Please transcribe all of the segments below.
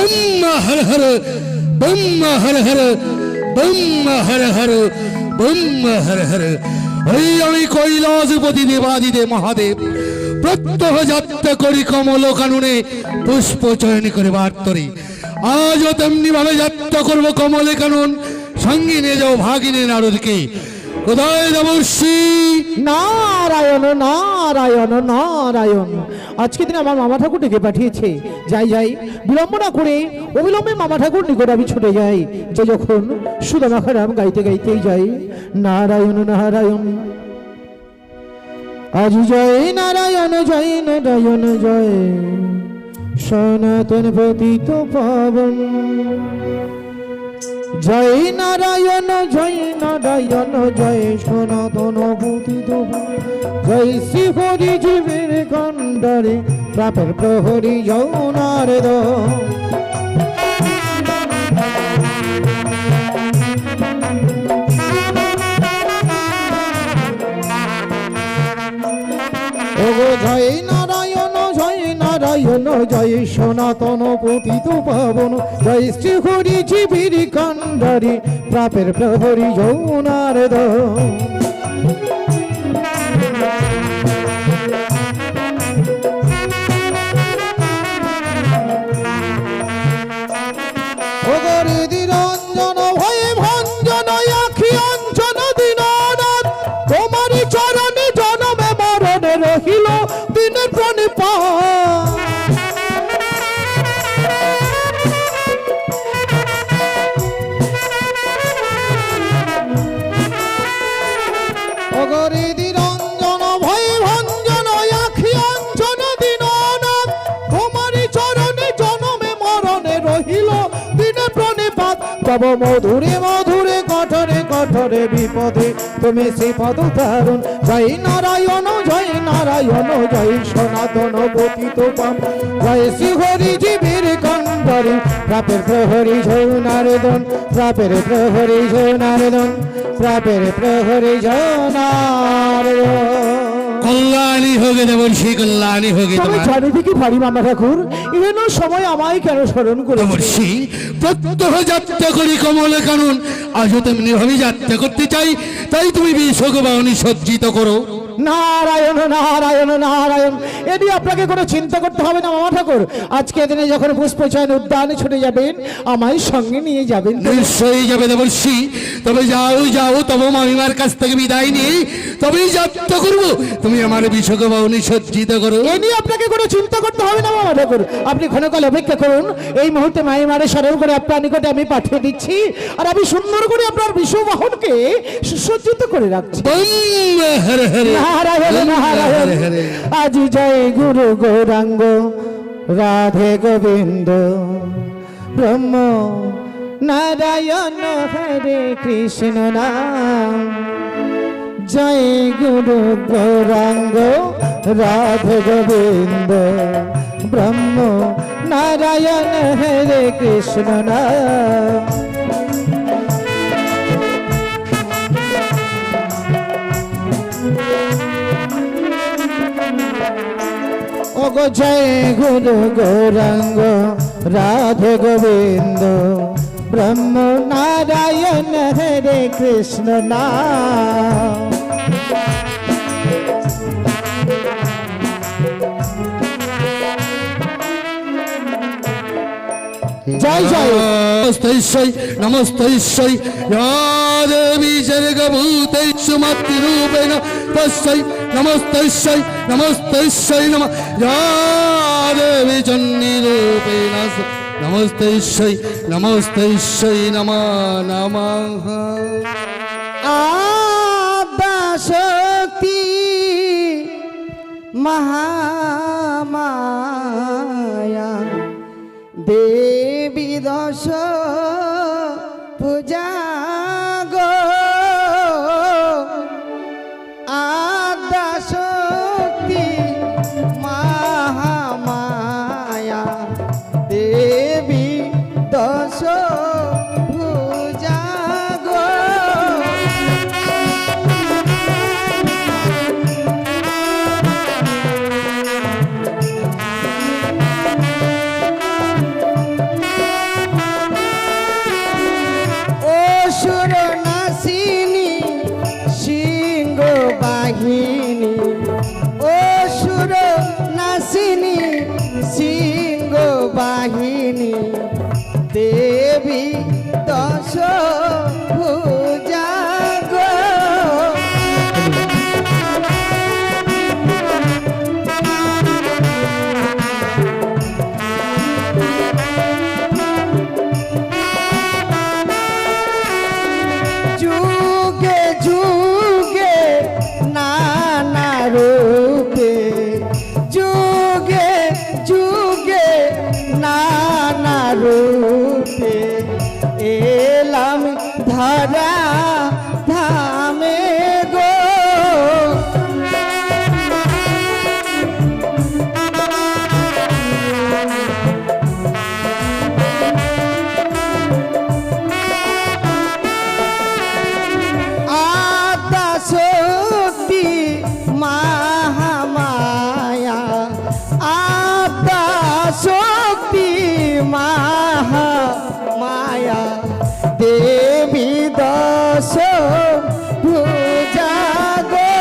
ব্রহ্মা হর হর, ব্রহ্মা হর হর, ব্রহ্মা হর হর, ব্রহ্মা হর হর। এই আমি কৈলাসপতি দেবাদিদেব মহাদেব প্রত্যহ যাত্রা করি কমল কাননে পুষ্প চয়ন করিবার তরে। আজও তেমনি ভাবে যাত্রা করবো কমলে কানন, সঙ্গে নিয়ে যাও ভাগিনী নারদকে। কোথায় দেবর্ষি? নারায়ণ নারায়ণ নারায়ণ। আজকে দিন আমার মামা ঠাকুর ডেকে পাঠিয়েছে। যাই যাই, বিলম্ব না করে অবিলম্বে মামা ঠাকুর নিকট আমি ছুটে যাই। যে যখন সুদামা খারাপ গাইতে গাইতেই যাই নারায়ণ নারায়ণ। আজ জয় নারায়ণ জয় নারায়ণ জয় সনাতন পতিত পাবন। জয় নারায়ণ জয় নারায়ণ জয় সনাতন পতিত পাবন। জয় শ্রী হরি জীবের কণ্ডরে প্রাপের প্রহরী যৌনার দ। জয় নারায়ণ জয় নারায়ণ জয় সনাতন পতিত পাবন। জয় শ্রী হরি জীবের কণ্ডরে প্রাপের প্রহরী যৌনার দ। রঞ্জন ভয়ে ভঞ্জন আখি অঞ্জন দীননাথ তোমার চরণে জনমে মরণে রহিল দিনের প্রণিপা। অগরিদি রঞ্জন ভয়ে ভঞ্জন আখি অঞ্জন দীননাথ তোমার চরণে জনমে মরণে রহিল দিনের প্রণিপাত। তব মধুরে মধুরে কঠোরে কঠোরে বিপদে তুমি শ্রীপদ তারুণ। জয় নারায়ণ জয় নারায়ণ জয় সনাতন পতিত পাবন। জয় শ্রী হরি জীবের কণ্ডরে প্রাপের প্রহরী যৌনার দন। প্রাপের প্রহরী যৌনার দন। প্রাপের প্রহরী যৌনার দন। কল্যাণী হোগে দেবর্ষি, কল্যাণী হোগে তোমার। চারিদিকে ভারী মামা ঠাকুর এহেন সময় আমায় কেন স্মরণ করে? দেবর্ষি প্রত্যহ যাত্রা করি কমলে কানন, আজও তেমনি ভাবে যাত্রা করতে চাই, তাই তুমি বিষগবাহনী সজ্জিত করো। নারায়ণ নারায়ণ নারায়ণ। এটি আপনাকে কোনো চিন্তা করতে হবে না মামা ঠাকুর। আজকে দিনে যখন পুষ্পচয়ন উদ্যানে ছুটে যাবেন আমায় সঙ্গে নিয়ে যাবেন। নিশ্চয়ই যাবে দেবর্ষি। তবে যাও যাও, তবে মামিমার কাছ থেকে বিদায় নিয়ে তবেই যাত্রা করবো। তুমি আমার বিষগবাহনী সজ্জিত করো। এ নিয়ে আপনাকে কোনো চিন্তা করতে হবে না মামা ঠাকুর। আপনি ক্ষণকাল অপেক্ষা করুন। এই মুহূর্তে মামিমারে স্মরণ করে আপনার নিকটে আমি পাঠিয়ে দিচ্ছি। আর আমি সুন্দর করে আপনার বিষবাহনকে সুসজ্জিত করে রাখছি। হরে হরে নারায়ণ নারায়ণ। আজ জয় গুরু গৌরাঙ্গ রাধে গোবিন্দ ব্রহ্ম নারায়ণ হরে কৃষ্ণ নাম। জয় গুরু গৌরাঙ্গ রাধে গোবিন্দ ব্রহ্ম নারায়ণ হরে কৃষ্ণ নাম। ওগো জয় গুরু গৌরাঙ্গ রাধে গোবিন্দ ব্রহ্ম নারায়ণ হরে কৃষ্ণ নাম। জয় জয় নমস্তৈ নমস্তৈ দেবী জর্গভূতেষু মাতৃরূপেণ তস্যৈ নমস্তৈ নমস্তৈ নমঃ দেবী জন্নিরূপেণ নমস্তৈ নমস্তৈ নমঃ নমঃ। আদ্যা শক্তি মহামায়া দেবী দশ পূজা গো। আদ্যা শক্তি মহামায়া দেবী দশ পূজা গো। ভুজা গো যুগে যুগে নানা রূপে যুগে যুগে নানা রূপে এলাম ধরা ধামে গো আদা শক্তি মহামায়া আদা শক্তি মহামায়া দেবী দশ ভুজা গো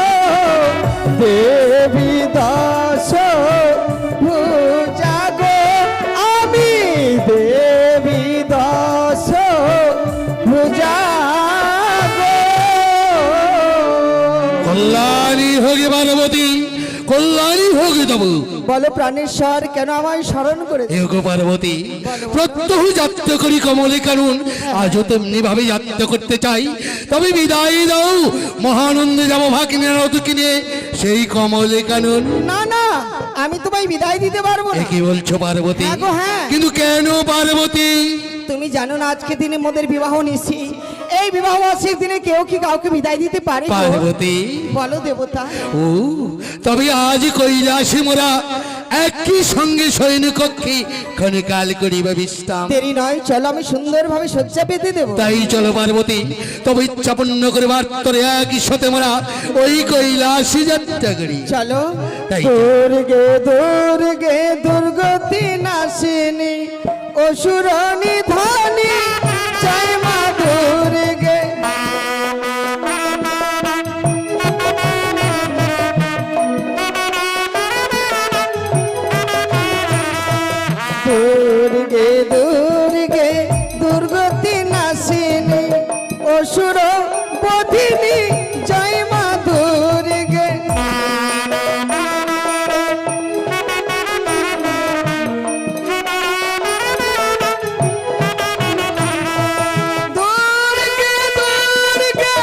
দেবী দশ ভুজা গো আমি দেবী দশ ভুজা গো কল্যাণী হোগে পার্বতী, কল্যাণী হোগে তব। বলো প্রাণেশ্বর কেন আমায় স্মরণ করে এগো পার্বতী, প্রত্যহ যাত্রা করি কমলে কারণ আজও তেমনি ভাবে যাত্রা করতে চাই, তবে বিদায় দাও, মহানন্দে যাব ভাগিনের কিনে সেই কমলে কানন। না না আমি তোমায় বিদায় দিতে পারবো না কি বলছো পার্বতী? হ্যাঁ গো, হ্যাঁ। কিন্তু কেন পার্বতী? তুমি জানো না আজকে দিনে মোদের বিবাহ নিশ্চি এই বিবাহ বার্ষিক দিনে কেউ কি কাউকে বিদায় দিতে পারে গো? পার্বতী, বলো দেবতা ও তবে আজ কৈলাসে মোরা একই সঙ্গে সৈন্য কক্ষে ক্ষণকাল করিবা বিশ্রাম। দেরি নয় চলো আমি সুন্দরভাবে শয্যা পেতে দেবো তাই চলো পার্বতী, তবে ইচ্ছাপন্ন করবার তোরে একই সাথে মোরা ওই কৈলাসে যাত্রা করি। চলো তাই। দুর্গে দুর্গে দুর্গতি নাশিনী অসুর নিধনি জয় মা দুর্গে দুর্গে দুর্গে দুর্গতি নাশিনী অসুর বধিনী জয় মা দুর্গে দুর্গে দুর্গে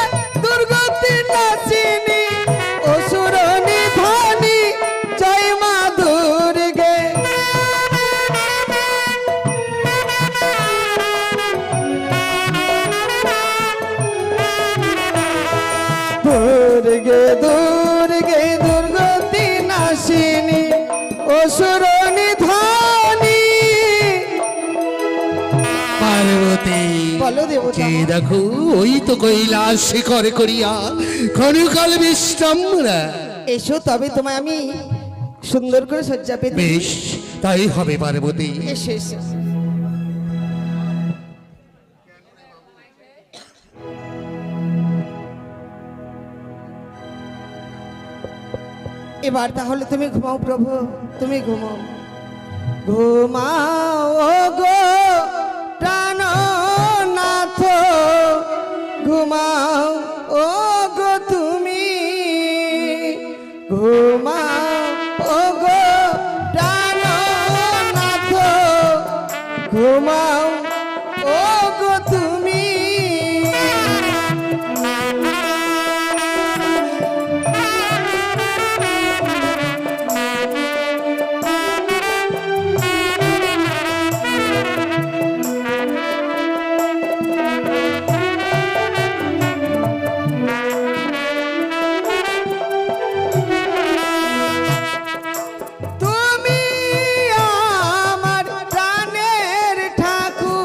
দুর্গতি নাশিনী অসুর নিধনি জয় মা দুর্গে দুর্গে দুর্গে দুর্গতি নাশিনী অসুর নিধনি পার্বতী, বলো দেবতা কে দেখো ওই তো কৈলাস শিখর করিয়া ক্ষণকাল বিশ্রাম মোরা। এসো তবে তোমায় আমি সুন্দর করে শয্যা পেতে বেশ তাই হবে পার্বতী। এসো এসো এবার তাহলে তুমি ঘুমাও প্রভু তুমি ঘুমাও ঘুমাও গো প্রাণনাথ ঘুমাও ও গো তুমি ঘুমাও গো প্রাণনাথ ঘুমাও ও গো তুমি তুমি আমার প্রাণের ঠাকুর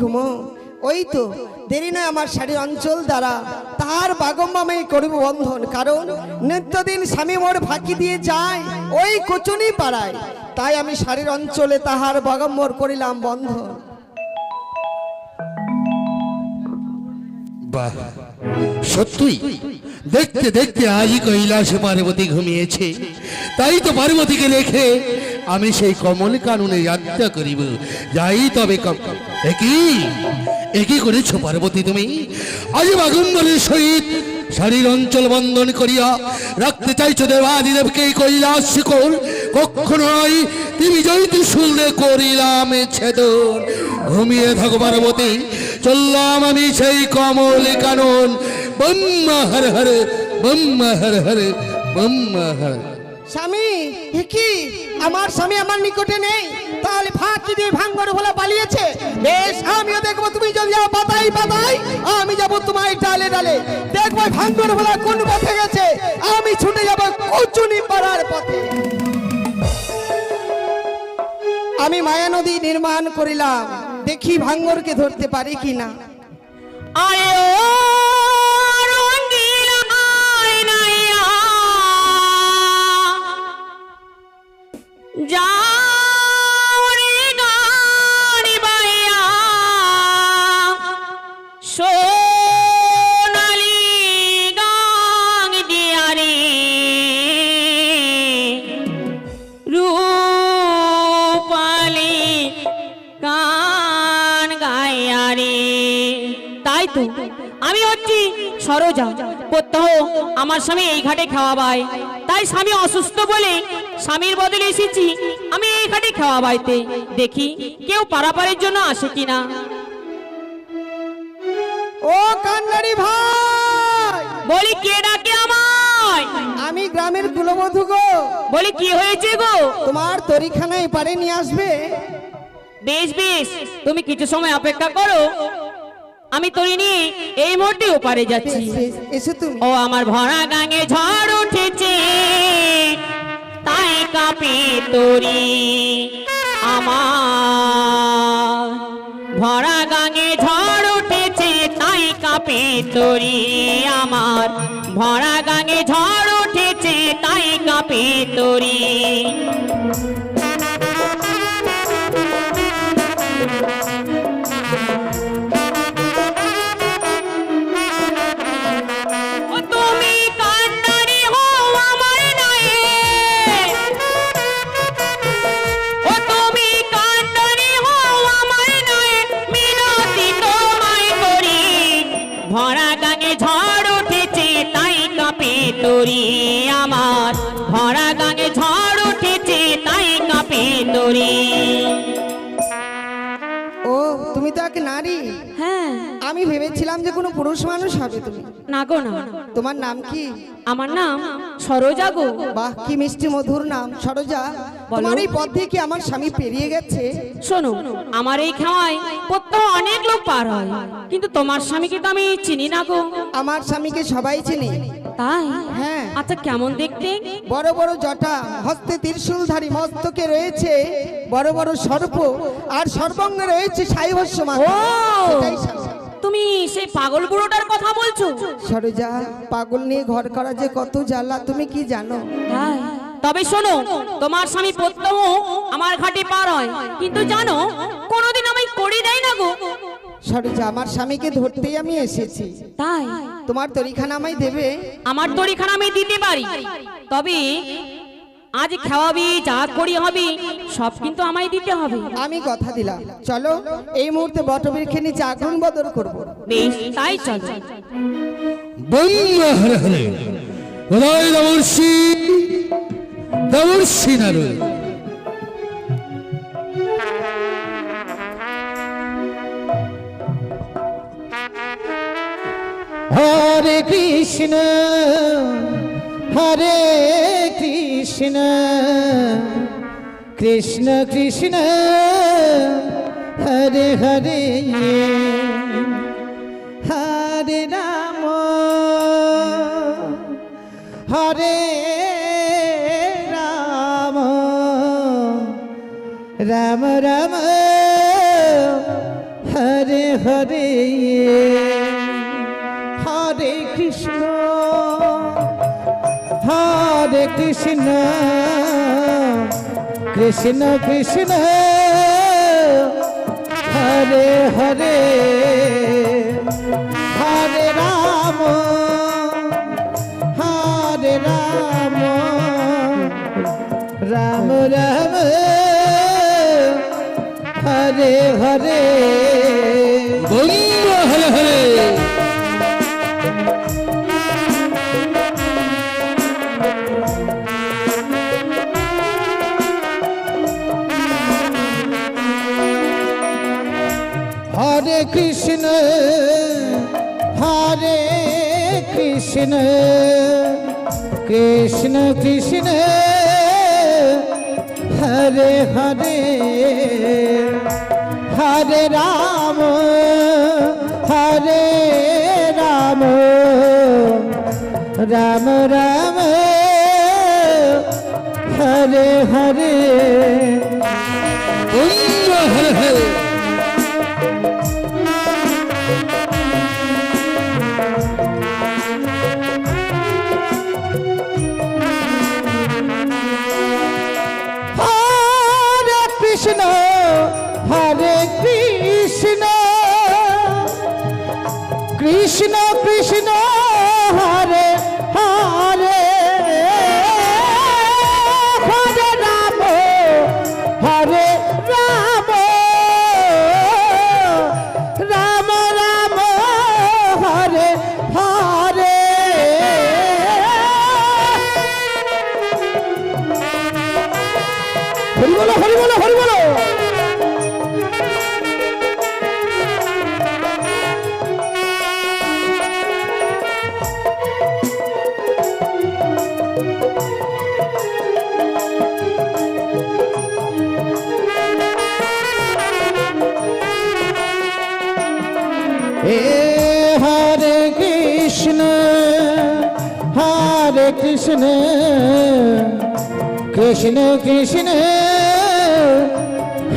ঘুমো? ওই তো দেরি নয়, আমার শাড়ির অঞ্চল দ্বারা তাহার বাগম্ব আমি করিব বন্ধন। কারণ নিত্যদিন স্বামী মোর ফাঁকি দিয়ে যায় ওই কোচনি পাড়ায়, তাই আমি শাড়ির অঞ্চলে তাহার বাগম্বর করিলাম বন্ধন। বাহ, সত্যই দেখতে দেখতে আজই কৈলাসে পার্বতী ঘুমিয়েছে। তাই তো পার্বতীকে রেখে আমি সেই কমল কাননে যাত্রা করিব। যাই তবে একই করেছো পার্বতী তুমি? আজ বাগম্বরের সহিত শাড়ির অঞ্চল বন্ধন করিয়া রাখতে চাইছো দেবাদিদেবকে এই কৈলাস শিকল? কখনো নয়, তুমি জয় ত্রিশূলে করিলাম ছেদন। ঘুমিয়ে থাকো পার্বতী, চললাম আমি সেই কমল কানন। ব্রহ্মা হর হর, ব্রহ্মা হর হর, ব্রহ্মা হর। স্বামী, কি আমার স্বামী আমার নিকটে নেই? তাহলে ফাঁকি দিয়ে ভাঙ্গর ভোলা পালিয়েছে। বেশ, আমিও দেখবো। তুমি যদি যাও পাতাই পাতাই, আমি যাবো তোমার ডালে ডালে। দেখবো ভাঙ্গর ভোলা কোন পথে গেছে, আমি ছুটে যাবো কুচুনি পাড়ার পথে। আমি মায়া নদী নির্মাণ করিলাম, দেখি ভাঙ্গরকে ধরতে পারি কিনা। আরে ও রঙ্গিলা আয়নাইয়া যাও রে গানি বাইয়া, সোনালি গাং দিয়া রে রূপালি গান গাইয়া রে। তাই তো আমি হচ্ছি সরোজা। প্রত্যহ আমার স্বামী এই ঘাটে খাওয়াবাই, তাই স্বামী অসুস্থ বলে স্বামীর বদলে এসেছি আমি এই ঘাটে খাওয়াবাইতে। দেখি কেউ পারাপারের জন্য আসে কিনা। ও কান্নারি ভাই, বলি কে ডাকে আমায়? আমি গ্রামের কুলবধূ গো। বলি কি হয়েছে গো? তোমার তরিখানা এপারে নিয়ে আসবে। বেশ বেশ, তুমি কিছু সময় অপেক্ষা করো, আমি তরি নিয়ে এই মুহূর্তে ওপারে যাচ্ছি। এসো তুমি। ও আমার ভরা গাঙে ঝড় উঠেছে, তাই কাঁপে তরি আমার। ভরা গাঙে ঝড় উঠেছে, তাই কাঁপে তরি আমার। ভরা গাঙে ঝড় উঠেছে, তাই কাঁপে তরি। ভরা গাঙে ঝড় উঠেছে, তাই কাঁপে তরি আমার। ভরা গাঙে ঝড় উঠেছে, তাই কাঁপে তরি। ও, তুমি তো এক নারী। হ্যাঁ, আমি ভেবেছিলাম যে কোনো পুরুষ মানুষ হবে তুমি। না গো না। তোমার নাম কি? আমার নাম সরোজা গো। বাহ, কি মিষ্টি মধুর নাম সরোজা। তোমার এই পথ দিয়ে কি আমার স্বামী পেরিয়ে গেছে? শোনো, আমার এই খাওয়ায় প্রত্যহ অনেক লোক পার হয়, কিন্তু তোমার স্বামীকে তো আমি চিনি না গো। আমার স্বামীকে সবাই চিনি। তাই? হ্যাঁ। আচ্ছা, কেমন দেখতে? বড় বড় জটা, হস্তে ত্রিশূলধারী, মস্তকে রয়েছে বড় বড় সর্প, আর সর্বাঙ্গে রয়েছে সাইভস্য মাথা। সেটাই স্বামী। তুমি সেই পাগল বুড়োটার কথা বলছো? সরোজা, পাগল নিয়ে ঘর করা যে কত জ্বালা তুমি কি জানো? তাই? তবে শোনো, তোমার স্বামী প্রত্যহ আমার ঘাটে পার হয়, কিন্তু জানো কোনোদিন আমায় করি দেয় না গো। সরোজা, আমার স্বামীকে ধরতেই আমি এসেছি। তাই? তোমার তরিখানা আমায় দেবে? আমার তরিখানা আমি দিতে পারি, তবে আজ খাওয়াবি, যা করি হবে সব কিন্তু আমায় দিতে হবে। আমি কথা দিলাম। চলো এই মুহূর্তে বটবৃক্ষে নিচে আগুন বদল করবো। বেশ, তাই চলো। ব্রহ্মা হর হর, হৃদয় দেবর্ষি দেবর্ষি নারদ। হরে কৃষ্ণ হরে কৃষ্ণ কৃষ্ণ কৃষ্ণ হরে হরে হরে রাম হরে রাম রাম রাম হরে কৃষ্ণ কৃষ্ণ কৃষ্ণ হরে হরে হরে রাম রাম রাম হরে হরে বম হরে হরে হরে কৃষ্ণ কৃষ্ণ কৃষ্ণ হরে হরে হরে রাম রাম রাম হরে হরে বম হরে হরে হরে কৃষ্ণ কৃষ্ণ কৃষ্ণ হরে হরে হরে রাম রাম রাম হরে হরে হরি বলো হরি বলো হরি বলো হে হরে কৃষ্ণ কৃষ্ণ কৃষ্ণ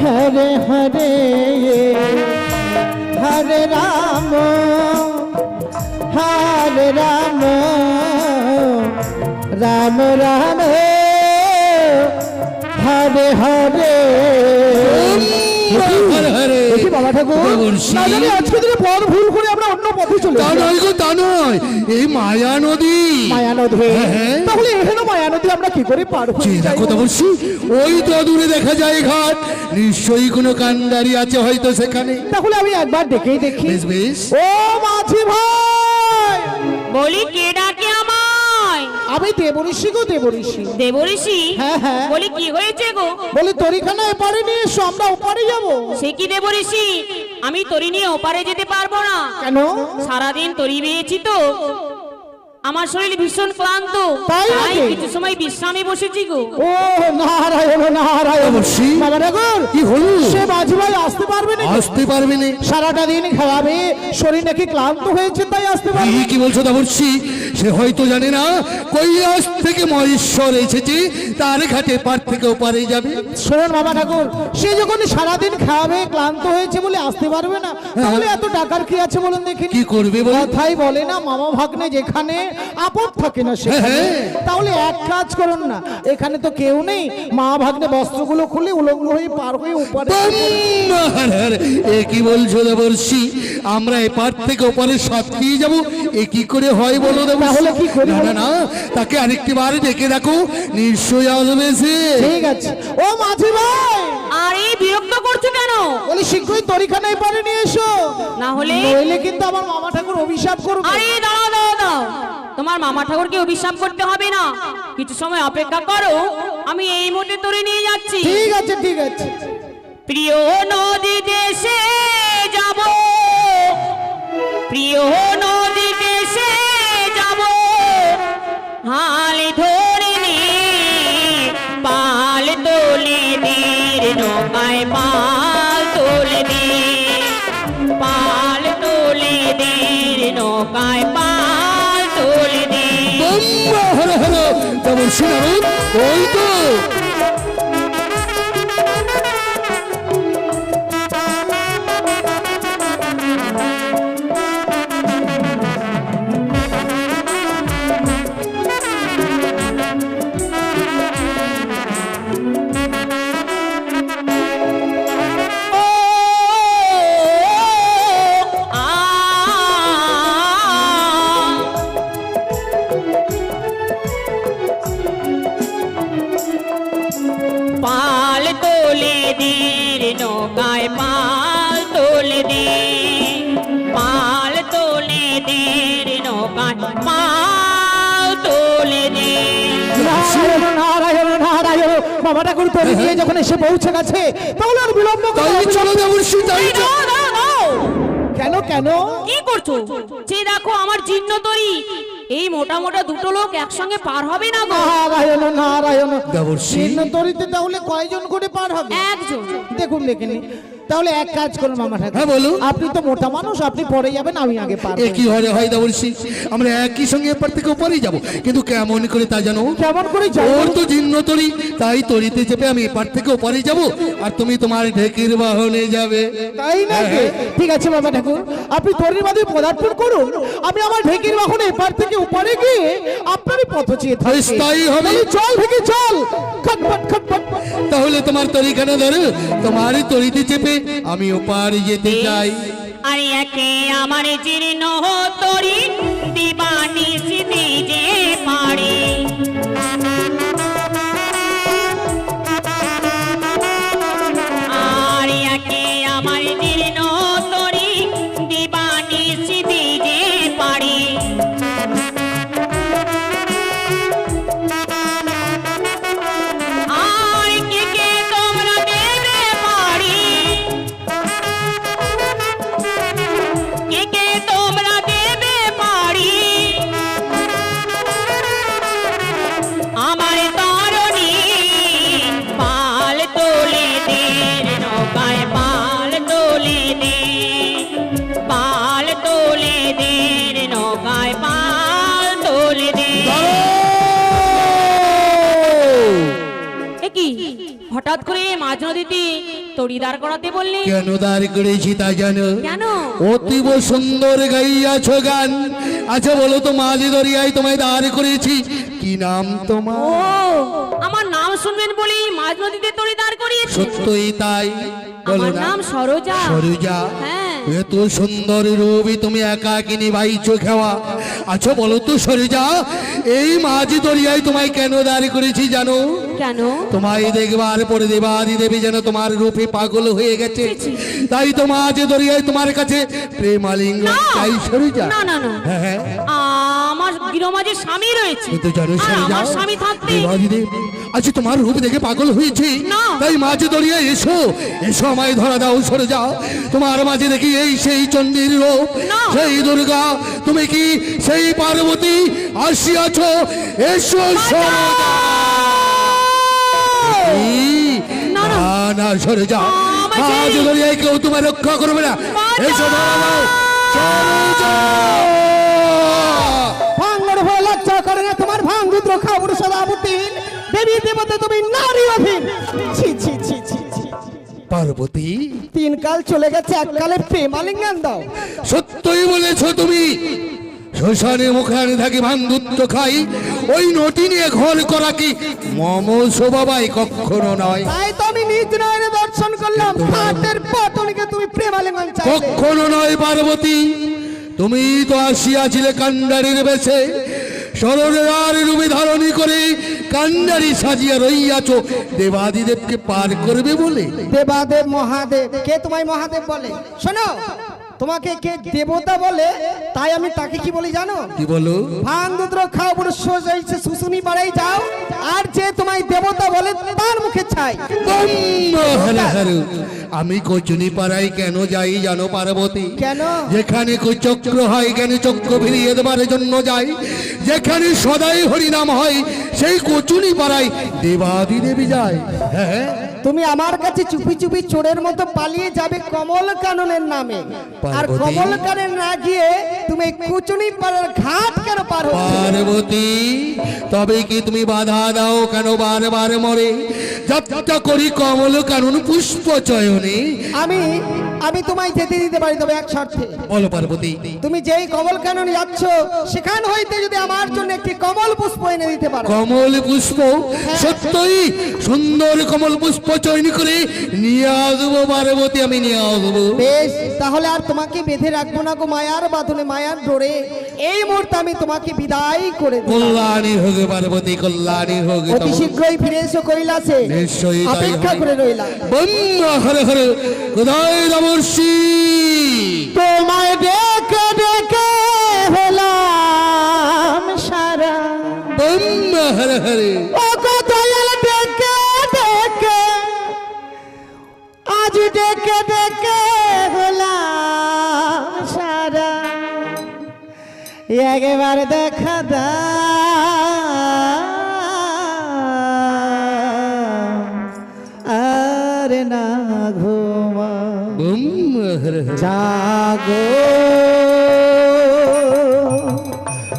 হরে হরে হরে রাম রাম রাম হরে হরে হরে হরে দেখি বাবা ঠাকুর বলছি। না জানি আজকে দিনে পথ ভুল করে আমরা অন্য পথে চলে তা যাই। নয় গো তা নয় এই মায়া নদী মায়া নদী হ্যাঁ। তাহলে এখানে মায়া নদী আমরা কি করে পার হয়ে চিন্তা যাই? কথা বলছি ওই তো দূরে দেখা যায় ঘাট নিশ্চয়ই কোনো কান্ডারি আছে হয়তো সেখানে তাহলে আমি একবার দেখেই দেখি বেশ বেশ ও মাঝি ভাই বলি কে ডাকে আমায়? আমি দেবঋষি গো দেবঋষি দেবঋষি? হ্যাঁ, হ্যাঁ। বলি কি হয়েছে গো? বলি তরিখানা এপারে নিয়ে এসো আমরা ওপারে যাবো সে কি দেবঋষি, আমি তরি নিয়ে ওপারে যেতে পারবো না। কেন সারাদিন তরি বেয়েছি তো আমার শরীর ভীষণ ক্লান্ত, তাই তাই নাকি? কিছু সময় বিশ্রামে বসেছি গো। ও নারায়ণ নারায়ণ দেবর্ষি? বাবা ঠাকুর কি হলো? সে মাঝি ভাই আসতে পারবে না আসতে পারবে না সারাটা দিন খাওয়াবে শরীর নাকি ক্লান্ত হয়েছে তাই আসতে পারবে কি কি বলছো দেবর্ষি? সে হয়তো জানে না কৈলাস থেকে মহেশ্বর এসেছে, তার ঘাটে পার থেকে ওপারে যাবে। শোনেন বাবা ঠাকুর সে যখন সারাদিন খাওয়াবে ক্লান্ত হয়েছে বলে আসতে পারবে না তাহলে এত টাকার কি আছে বলুন দেখি কি করবে বলো? কথাই বলে না মামা ভাগ্নে যেখানে আপদ থাকে না সেখানে হ্যাঁ। তাহলে এক কাজ করুন না এখানে তো কেউ নেই মা ভাগ্নে বস্ত্রগুলো খুলে উলঙ্গ হয়ে পার হয়ে উপরে বম হরে হরে। এ কি বলছো দেবর্ষি? আমরা এপার থেকে ওপারে সাতকিয়ে যাব, এ কি করে হয় বলো দেবর্ষি? তাহলে কি করি না বলো? না না, তাকে আরেকটি বার ডেকে রাখো, নিশ্চয়ই আসবে সে। ঠিক আছে ও মাঝি ভাই আরে বিরক্ত করছো কেন? বলি শীঘ্রই তরিখানা এপারে নিয়ে এসো না হলে? নইলে কিন্তু আমার মামা ঠাকুর অভিশাপ করবে আরে দাঁড়াও দাঁড়াও দাঁড়াও, তোমার মামা ঠাকুরকে অভিশাপ করতে হবে না, কিছু সময় অপেক্ষা করো, আমি এই মুহূর্তে তরি নিয়ে যাচ্ছি। ঠিক আছে ঠিক আছে প্রিয় নদী দেশে যাব, প্রিয় নদী দেশে যাব, হাল ধরে নে পাল তোলে দের নৌকায় পাল তোলে দে, পাল তোলে দের নৌকায় পাল তোলে দে। বম হরে হরে। দেবর্ষি নারদ, ওই তো দের নৌকায় পাল তোলে দে, পাল তোলে দের নৌকায় পাল তোলে দে। নারায়ণ নারায়ণ নারায়ণ মামা ঠাকুর তরি নিয়ে যখন এসে পৌঁছে গেছে তাহলে আর বিলম্ব করে তাই চলো দেবর্ষি, তাই এই দাও, দাও, দাও। কেন কেন কি করছো? যে দেখো আমার জীর্ণ তরি, এই মোটা মোটা দুটো লোক একসঙ্গে পার হবে না গো। নারায়ণ নারায়ণ দেবর্ষি। চিহ্ন তরিতে তাহলে কয়জন করে পার হবে? একজন। দেখুন দেখেনি তাহলে এক কাজ করুন মামা ঠাকুর, হ্যাঁ, বলুন। আপনি তো মোটা মানুষ, আপনি পরে যাবেন, আমি আগে পার হব। একই ঘরে হয় দেবর্ষি, আমরা একই সঙ্গে এপার থেকে ওপারেই যাব, কিন্তু কেমন করে তা জানো? কেমন করে যাবো? ওর তো জীর্ণ তরি, তাই তরিতে চেপে আমি এপার থেকে ওপারে যাব, আর তুমি তোমার ঢেকির বাহনে যাবে। তাই নাকি? হ্যাঁ। ঠিক আছে বাবা ঠাকুর, আপনি তরির মাঝে পদার্পণ করুন, আমি আমার ঢেকির বাহনে এপার থেকে উপরে গিয়ে আপনারই পথ চেয়ে থাকি। বেশ, তাই হবে। তাহলে চল ঢেকি চল, খটপট খটপট। তাহলে তোমার তরিখানা ধরো, তোমারই তরিতে চেপে আমি ওপারে যেতে চাই। আর একে আমার জীর্ণ তরি দিবানি স্মৃতি যে পারি, আর একে আমার জীর্ণ তরি দিবানি স্মৃতি যে পারি। আর কে কে তোমরা দেবে পারি, কে কে তোমরা দেবে পারি, আমার তরণী পাল তোলে দে, নৌকায় পাল তোলে দে, পাল তোলে দে, নৌকায় পাল তোলে দে। এ কি হঠাৎ করে মাঝ নদীতে তড়ি দাঁড় করাতে বললি? কেন দাঁড় করেছি তা জানো? কেন? অতীব সুন্দর গাইয়াছ গান। আচ্ছা বলো তো, মাঝি দরিয়ায় তোমায় দাঁড় করেছি, কি নাম ও, তোমার? আমার নাম শুনবেন বলেই মাঝ নদীতে তড়ি দাঁড় করিয়েছে। সত্যই তাই, বলো আমার না? নাম সরোজা। সরোজা, হ্যাঁ। এত সুন্দর রূপই তুমি একাকিনী ভাইছো খাওয়া। আচ্ছা বলো তো সরোজা, এই মাঝি দরিয়ায় তোমায় কেন দাঁড় করেছি জানো? কেন? তোমায় দেখবার পরে দেবাদি দেবী যেন তোমার রূপে পাগল হয়ে গেছে, তাই তো মাঝি দরিয়ায় তোমার কাছে প্রেমালিঙ্গ না। চাই সরোজা। না না না, হ্যাঁ হ্যাঁ, আমার গৃহমাঝে স্বামী রয়েছে। কিন্তু জানো আর সরোজা, আমার স্বামী থাকতে দেবাদি দেব আচ্ছা তোমার রূপ দেখে পাগল হয়েছি, না। তাই মাঝি দরিয়ায় এসো, এসো আমায় ধরা দাও সরোজা। তোমার মাঝে দেখি এই সেই চণ্ডীর রূপ, না। সেই দুর্গা, তুমি কি সেই পার্বতী আসিয়াছ? এসো সরোজা। না, না। না না সরোজা, আমাকে- মাঝি দরিয়ায় কেউ তোমায় রক্ষা করবে না। এসো ধরা দাও সরোজা। ভাঙ্গর হয়ে লজ্জা করে না তোমার ভাঙ্গুদ্র খাবুর সদাবতীন দেবী দেবতা তুমি নারী অধীন। ছি ছি ছি ছি ছি। পার্বতী, তিন কাল চলে গেছে, এককালে প্রেমালিঙ্গন দাও। সত্যই বলেছ তুমি। শ্মশানে মুখানে থাকি ভাঙ্গুত্ব খাই, ওই নটি নিয়ে ঘর করা কি মম শোভাবাই কখনো নয়। তাই তো আমি নিজ নয়নে দর্শন করলাম, হাতের পটলকে তুমি প্রেমালিঙ্গন চাইলে। কখনো নয় পার্বতী, তুমি তো আসিয়াছিলে কান্ডারির বেশে, সরোজার রূপে ধারণী করে কান্ডারি সাজিয়া রইয়াছ দেবাদিদেবকে পার করবে বলে। দেবাদেব মহাদেব, কে তোমায় মহাদেব বলে? শোনো, তোমাকে কে দেবতা বলে, তাই আমি তাকে কি বলি জানো? কি বলো? ভাঙ্গুদ্র খাও বড় সোজাইছে শুশুনি পাড়াই যাও, আর যে তোমায় দেবতা বলে তার মুখে ছাই। আমি কচুনি পাড়ায় কেন যাই জানো পার্বতী? কেন? যেখানে চক্র হয় জ্ঞান চক্র ফিরিয়ে দেবার জন্য যাই, যেখানে সদাই হরিনাম হয় সেই কচুনি পাড়ায় দেবাদি দেবী যায়। হ্যাঁ, তুমি আমার কাছে চুপি চুপি চোরের মতো পালিয়ে যাবে কমল কাননের নামে, আর পার্বতী। কমল কানন না গিয়ে তুমি কুচুনি পাড়ার ঘাট কেন পার হচ্ছ? পার্বতী, তবে কি তুমি বাধা দাও কেন বারবার মরে? যাত্রা করি কমল কানন পুষ্প চয়নে। আমি আমি তোমায় যেতে দিতে পারি, তবে এক শর্তে। বলো পার্বতী। তুমি যেই কমল কাননে যাচ্ছ সেখান হইতে যদি আমার জন্য একটি কমল পুষ্প এনে দিতে পারো। কমল পুষ্প? সত্যই সুন্দর কমল পুষ্প চয়ন করে নিয়ে আসবো পার্বতী, আমি নিয়ে আসবো। বেশ, তাহলে আর তোমাকে বেঁধে রাখবো না গো মায়ার বাঁধনে, মায়ার ডোরে। এই মুহূর্তে আমি তোমাকে বিদায় করে দিলাম। কল্যাণী হোক পার্বতী, কল্যাণী হোক। অতি শীঘ্রই ফিরে এসো কৈলাসে, নিশ্চয়ই তাই অপেক্ষা হবে। করে রইলাম। ব্রহ্মা হর হর কোথায় রামর্ষি? তোমায় ডেকে ডেকে হলাম সারা, ব্রহ্মা হর হর। ও কোথায় ডেকে ডেকে, আজ ডেকে ডেকে হলাম সারা, একবার দেখা দাও আর না ঘুমা, ব্রহ্মা হর হর। জাগো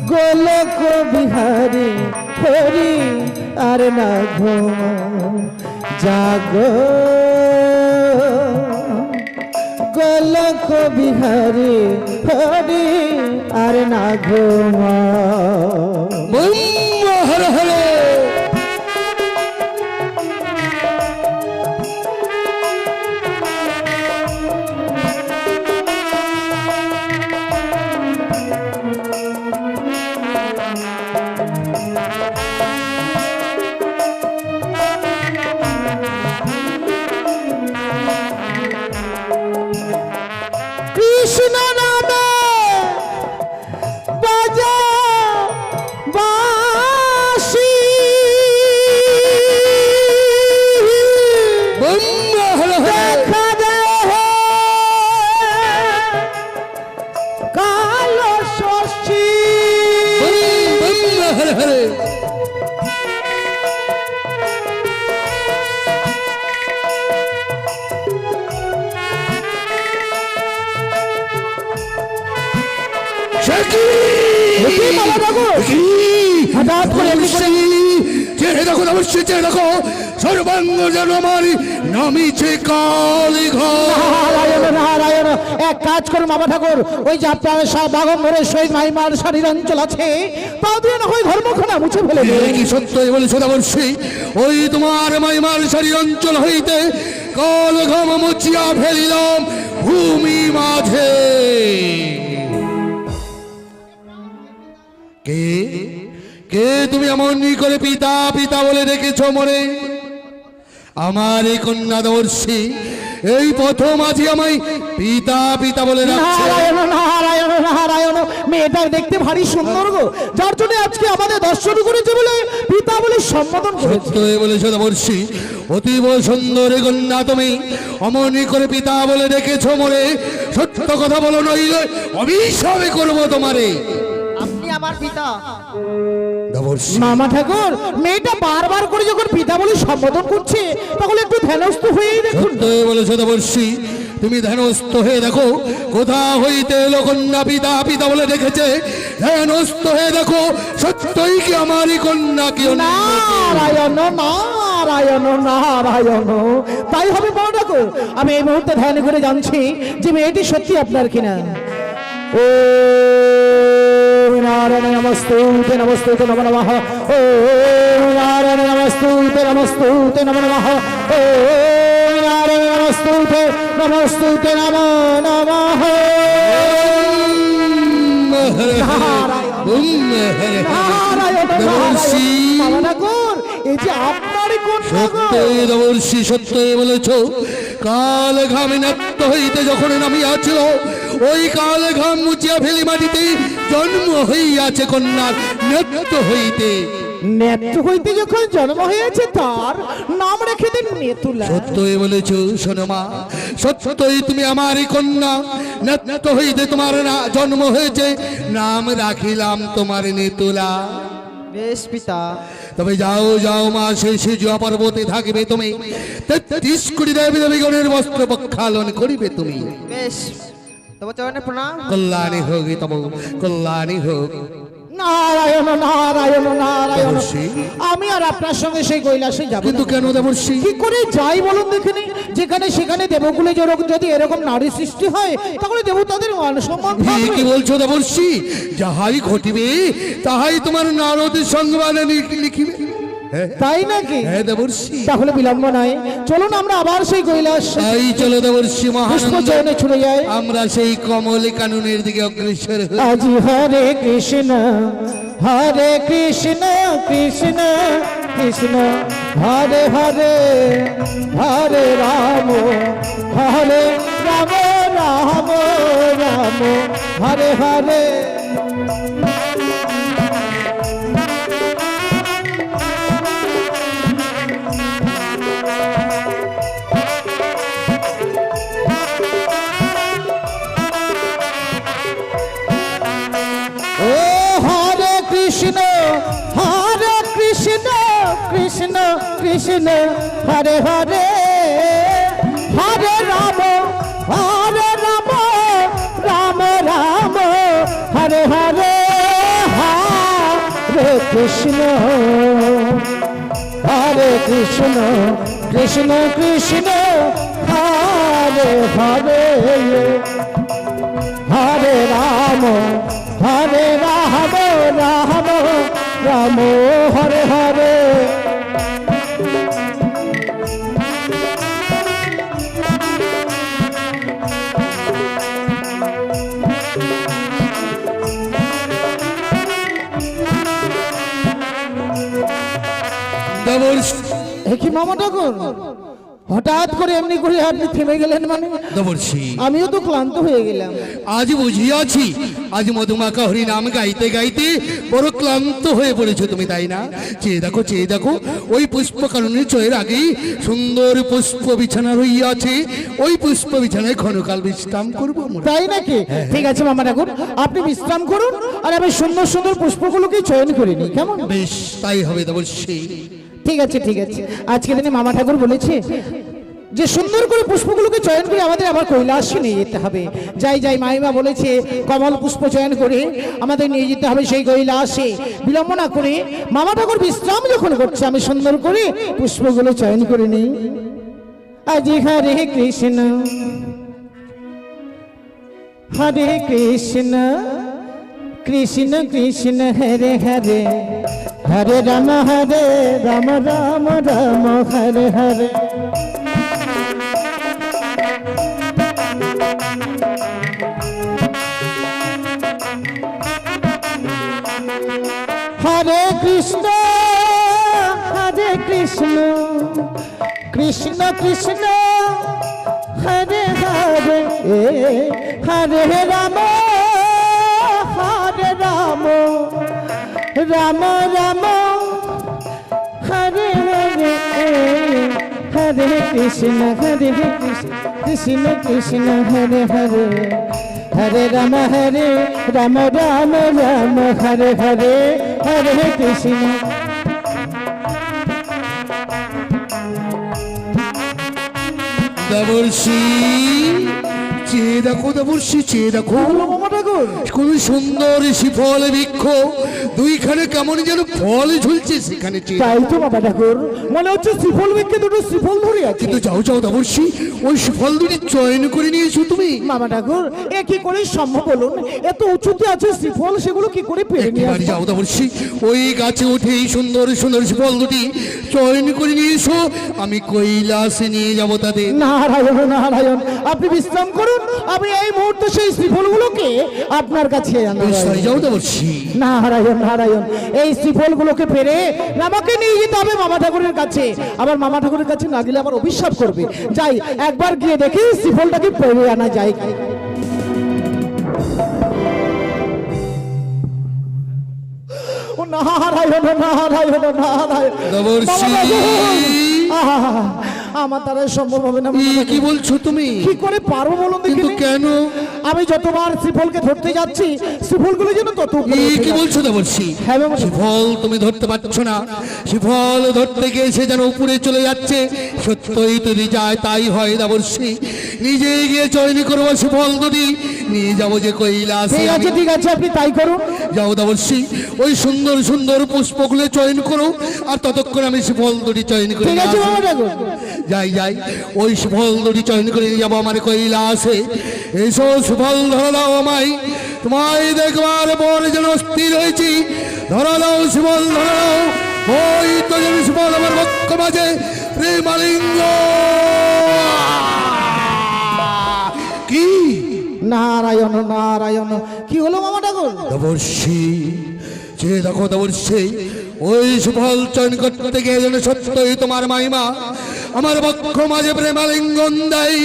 গোলক বিহারি হরি আর না ঘুমা, জাগো গোলক বিহারি হরি আর না ঘুমা। ব্রহ্মা হর হর। কৃষ্ণ নামে বাজা বাঁশি, ব্রহ্মা হর হর। দেখা দেহে কালো ষষ্ঠী, ব্রহ্মা হর হর। হঠাৎ করে এমনি করে- চেয়ে দেখো অবশ্যই চেয়ে দেখো, সর্বাঙ্গ যেন আমার নামিছে কালী ঘর। নারায়ণ নারায়ণ, এক কাজ করুন বাবা ঠাকুর, ওই যে আপনার বাগম্বরের সহিত মাইমার শাড়ির অঞ্চল আছে, তা দিয়ে না হয় ধর্মখানা মুছে ফেলে দিন। কি সত্যই বলেছ অবশ্যই, ওই তোমার মাইমার সারি অঞ্চল হইতে কাল ঘাম মুছিয়া ফেলিলাম ভূমি মাঝে। কে কে তুমি এমন করে পিতা পিতা বলে রেখেছ মনে? আমার এই কন্যা দর্শী এই প্রথম আজই আমায় পিতা পিতা বলে রাখছে। নারায়ণ নারায়ণ নারায়ণ, মেয়েটা দেখতে ভারী সুন্দর গো, যার জন্য আজকে আমাদের দর্শন করেছে বলে পিতা বলে সম্বোধন করেছে। সত্যই বলেছ দেবর্ষি, অতীব সুন্দর কন্যা তুমি অমনি করে পিতা বলে রেখেছ মনে। সত্য কথা বলো, নইলে অভিশাপে করবো তোমারে। আপনি আমার পিতা। দেবর্ষি মামা ঠাকুর, মেয়েটা বারবার করে যখন পিতা বলে সম্বোধন করছে, তাহলে একটু ধ্যানস্থ হয়েই দেখুন। সত্যই বলেছ দেবর্ষি, তুমি ধ্যানস্থ হয়ে দেখো কোথা হইতে এলো কন্যা পিতা পিতা বলে রেখেছে। ধ্যানস্থ হয়ে দেখো সত্যই কি আমারই কন্যা কি অন্য কেউ? নারায়ণ নারায়ণ নারায়ণ, তাই হবে বড় ঠাকুর। আমি এই মুহূর্তে ধ্যান করে জানছি যে মেয়েটি সত্যি আপনার কিনা। ও নারায়ণ নমস্তুতে নমস্তুতে নমো নমঃ, ও নারায়ণ নমস্তুতে নমস্তুতে নমো নমঃ, ও নারায়ণ নমস্তুতে নমস্তুতে নমো নমঃ। নারায়ণ দেবর্ষি মামা ঠাকুর, এই যে আপনারই কন্যা গো। সত্যই দেবর্ষি, সত্যই বলেছ। কাল ঘামে ন্যাত্ত হইতে যখন নামিয়াছিল, ওই কাল ঘাম মুছিয়া ফেলি মাটিতে জন্ম হইয়াছে কন্যার ন্যাত্ত হইতে। নেত্র হইতে যখন জন্ম হয়েছে তার নাম রেখে দিন নেতুলা। সত্যই বলেছ শোনো মা, সত্যই তুমি আমারই কন্যা। ন্যাত্ত হইতে তোমার জন্ম হয়েছে, নাম রাখিলাম তোমার নেতুলা। বেশ পিতা। তবে যাও যাও মা, শেষে জুয়া পর্বতে থাকবে তুমি। 33 কোটি দেবী দেবীগণের বস্ত্র প্রক্ষালন করিবে তুমি। বেশ, তবে চরণে প্রণাম। কল্যাণী হোক তব, কল্যাণী হোক। নারায়ণ নারায়ণ নারায়ণ দেবর্ষি। আমি আর আপনার সঙ্গে সেই কৈলাসে যাব কিন্তু না। কেন দেবর্ষি? কি করে যাই বলুন দেখিনি, যেখানে সেখানে দেবকুলে যদি এরকম নারী সৃষ্টি হয় তাহলে দেবতাদের মান সম্মান কি থাকবে। বলছো দেবর্ষি? যাহাই ঘটিবে তাহাই তোমার নারদের সংবাদে লিখিবে। হ্যাঁ, তাই নাকি? হ্যাঁ দেবর্ষি। তাহলে বিলম্ব নাই, চলুন আমরা আবার সেই কৈলাস তাই চলো দেবর্ষি পুষ্প মহানন্দ, চয়নে ছুটে যাই। আমরা সেই কমল কাননের দিকে অগ্রসর হই। আজি হরে কৃষ্ণ হরে কৃষ্ণ কৃষ্ণ কৃষ্ণ হরে হরে হরে রাম হরে রাম রাম রাম হরে হরে। ও হরে কৃষ্ণ কৃষ্ণ কৃষ্ণ হরে হরে হরে রাম রাম রাম হরে হরে হরে কৃষ্ণ কৃষ্ণ কৃষ্ণ হরে হরে হরে রাম রাম রাম হরে হরে। দেবর্ষি। কি মামা ঠাকুর, হঠাৎ করে এমনি করে আপনি থেমে গেলেন? মানে দেবর্ষি, আমিও তো ক্লান্ত হয়ে গেলাম। আজ বুঝিয়াছি, আজ মধুমাখা হরি নাম গাইতে গাইতে বড় ক্লান্ত হয়ে পড়েছো তুমি, তাই না? চেয়ে দেখো ওই পুষ্প কাননের চয়ের আগেই সুন্দর পুষ্প বিছানা রইয়াছে, ওই পুষ্প বিছানায় ক্ষণকাল বিশ্রাম করবো আমরা। তাই নাকি? ঠিক আছে মামা ঠাকুর, আপনি বিশ্রাম করুন আর আমি সুন্দর সুন্দর পুষ্পগুলোকে চয়ন করে নিই, কেমন? বেশ, তাই হবে দেবর্ষি। ঠিক আছে ঠিক আছে। আজকে দিনে মামা ঠাকুর বলেছে যে সুন্দর করে পুষ্পগুলোকে চয়ন করে আমাদের আবার কৈলাসে নিয়ে যেতে হবে। যাই মাইমা বলেছে কমল পুষ্প চয়ন করে আমাদের নিয়ে যেতে হবে সেই কৈলাসে। বিলম্ব না করে মামা ঠাকুর বিশ্রাম যখন করছে আমি সুন্দর করে পুষ্পগুলো চয়ন করে নিই। আজি হরে কৃষ্ণ কৃষ্ণ কৃষ্ণ হরে হরে হরে রাম রাম রাম হরে হরে। হরে কৃষ্ণ কৃষ্ণ কৃষ্ণ হরে হরে হরে রাম রাম রাম হরে হরে হরে কৃষ্ণ কৃষ্ণ কৃষ্ণ হরে হরে হরে রাম রাম রাম হরে হরে হরে কৃষ্ণ। দেবর্ষি, চেয়ে দেখো দেবর্ষি, চেয়ে দেখো মামা ঠাকুর, কোন সুন্দর শিফল বৃক্ষ, দুইখানে কেমন যেন ফল ঝুলছে সেখানে চেয়ে। তাই তো বাবা ঠাকুর, মনে হচ্ছে শ্রীফল বৃক্ষে দুটো শ্রীফল ধরে আছে। কিন্তু যাও দেবর্ষি, ওই শিফল দুটি চয়ন করে নিয়েছো তুমি। মামা ঠাকুর, এ কি করে সম্ভব বলুন? এত উঁচুতে আছে শ্রীফল, সেগুলো কি করে পেরে নিয়ে একবার আসবো? যাও দেবর্ষি, ওই গাছে উঠে এই সুন্দর সুন্দর শিফল দুটি চয়ন করে নিয়ে এসো, আমি কৈলাসে নিয়ে যাবো তাদের। নারায়ণ নারায়ণ, আপনি বিশ্রাম করুন, আমি এই মুহূর্তে সেই শ্রীফলগুলোকে আপনার কাছে আনবো। বেশ, তাই যাও দেবর্ষি। নারায়ণ নারায়ণ, এই শ্রীফলগুলোকে পেরে আমাকে নিয়ে যেতে হবে মামা ঠাকুরের কাছে। আবার মামা ঠাকুরের কাছে না গেলে আবার অভিশাপ করবে। যাই একবার গিয়ে দেখি শ্রীফলটাকে পেরে আনা যায়। ও নারায়ণ নারায়ণ নারায়ণ। দেবর্ষি, আহা, আমার দ্বারা সম্ভব হবে না। কি বলছো তুমি? কি করে পারবো বলুন দেখি? কিন্তু কেন? আমি যতবার শ্রীফলকে ধরতে যাচ্ছি শ্রীফলগুলো যেন তত উপরে এই উঠে কি যাচ্ছে। বলছো দেবর্ষি? হ্যাঁ মামা ঠাকুর। শিফল তুমি ধরতে পারছো না, শিফল ধরতে গিয়ে সে যেন উপরে চলে যাচ্ছে। সত্যই যদি যায় তাই হয় দেবর্ষি, নিজে গিয়ে চয়নি করবো শিফল দুটি, নিয়ে যাবো যে কৈলাসে। ঠিক আছে ঠিক আছে, আপনি তাই করুন। যাও দেবর্ষি, ওই সুন্দর সুন্দর পুষ্পগুলো চয়ন করো, আর ততক্ষণ আমি শিফল দুটি চয়ন করে ঠিক নিয়ে আছে আসবো। মামা ঠাকুর। যাই যাই, ওই সুফল দুটি চয়ন করে নিয়ে যাবো আমার কৈলাসে। এসো সুফল ধরে দাও আমায়, তোমায় দেখবার পর যেন স্থির হয়েছি। ধরা দাও সুফল, ধরা দাও। ওই তো যেন সুফল আমার বক্ষ মাঝে প্রেমালিঙ্গ। কি নারায়ণ নারায়ণ, কি হলো মামা ঠাকুর? দেবর্ষি, যে দেখো দেবর্ষি, ওই সুফল চয়ন করতে গিয়ে যেন সত্যই তোমার মাইমা আমার বক্ষ মাঝে প্রেমালিঙ্গন দেয়।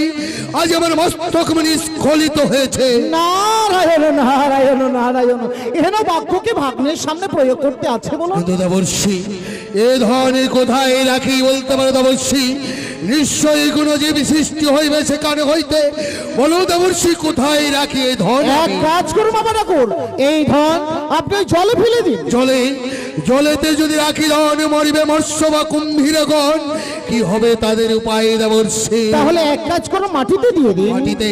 আজ আমার মস্তক মনি স্খলিত হয়েছে। নারায়ণ নারায়ণ নারায়ণ, এখানে বাক্যকে ভাগ্নের সামনে প্রয়োগ করতে আছে বলো? কিন্তু দেবর্ষি, এ ধরনের কোথায় রাখি বলতে পারো দেবর্ষি? নিশ্চয়ই কোনো যে সৃষ্টি হইবে সেখানে হইতে। বলো দেবর্ষি, কোথায় রাখি এই ধন? এক কাজ করুন মামা ঠাকুর, এই ধন আপনি ওই জলে ফেলে দিন। জলে, জলেতে যদি রাখি ধন, মরিবে মৎস্য বা কুম্ভীরগণ, কি হবে তাদের উপায় দেবর্ষি? তাহলে এক কাজ করুন, মাটিতে দিয়ে দিন। মাটিতে,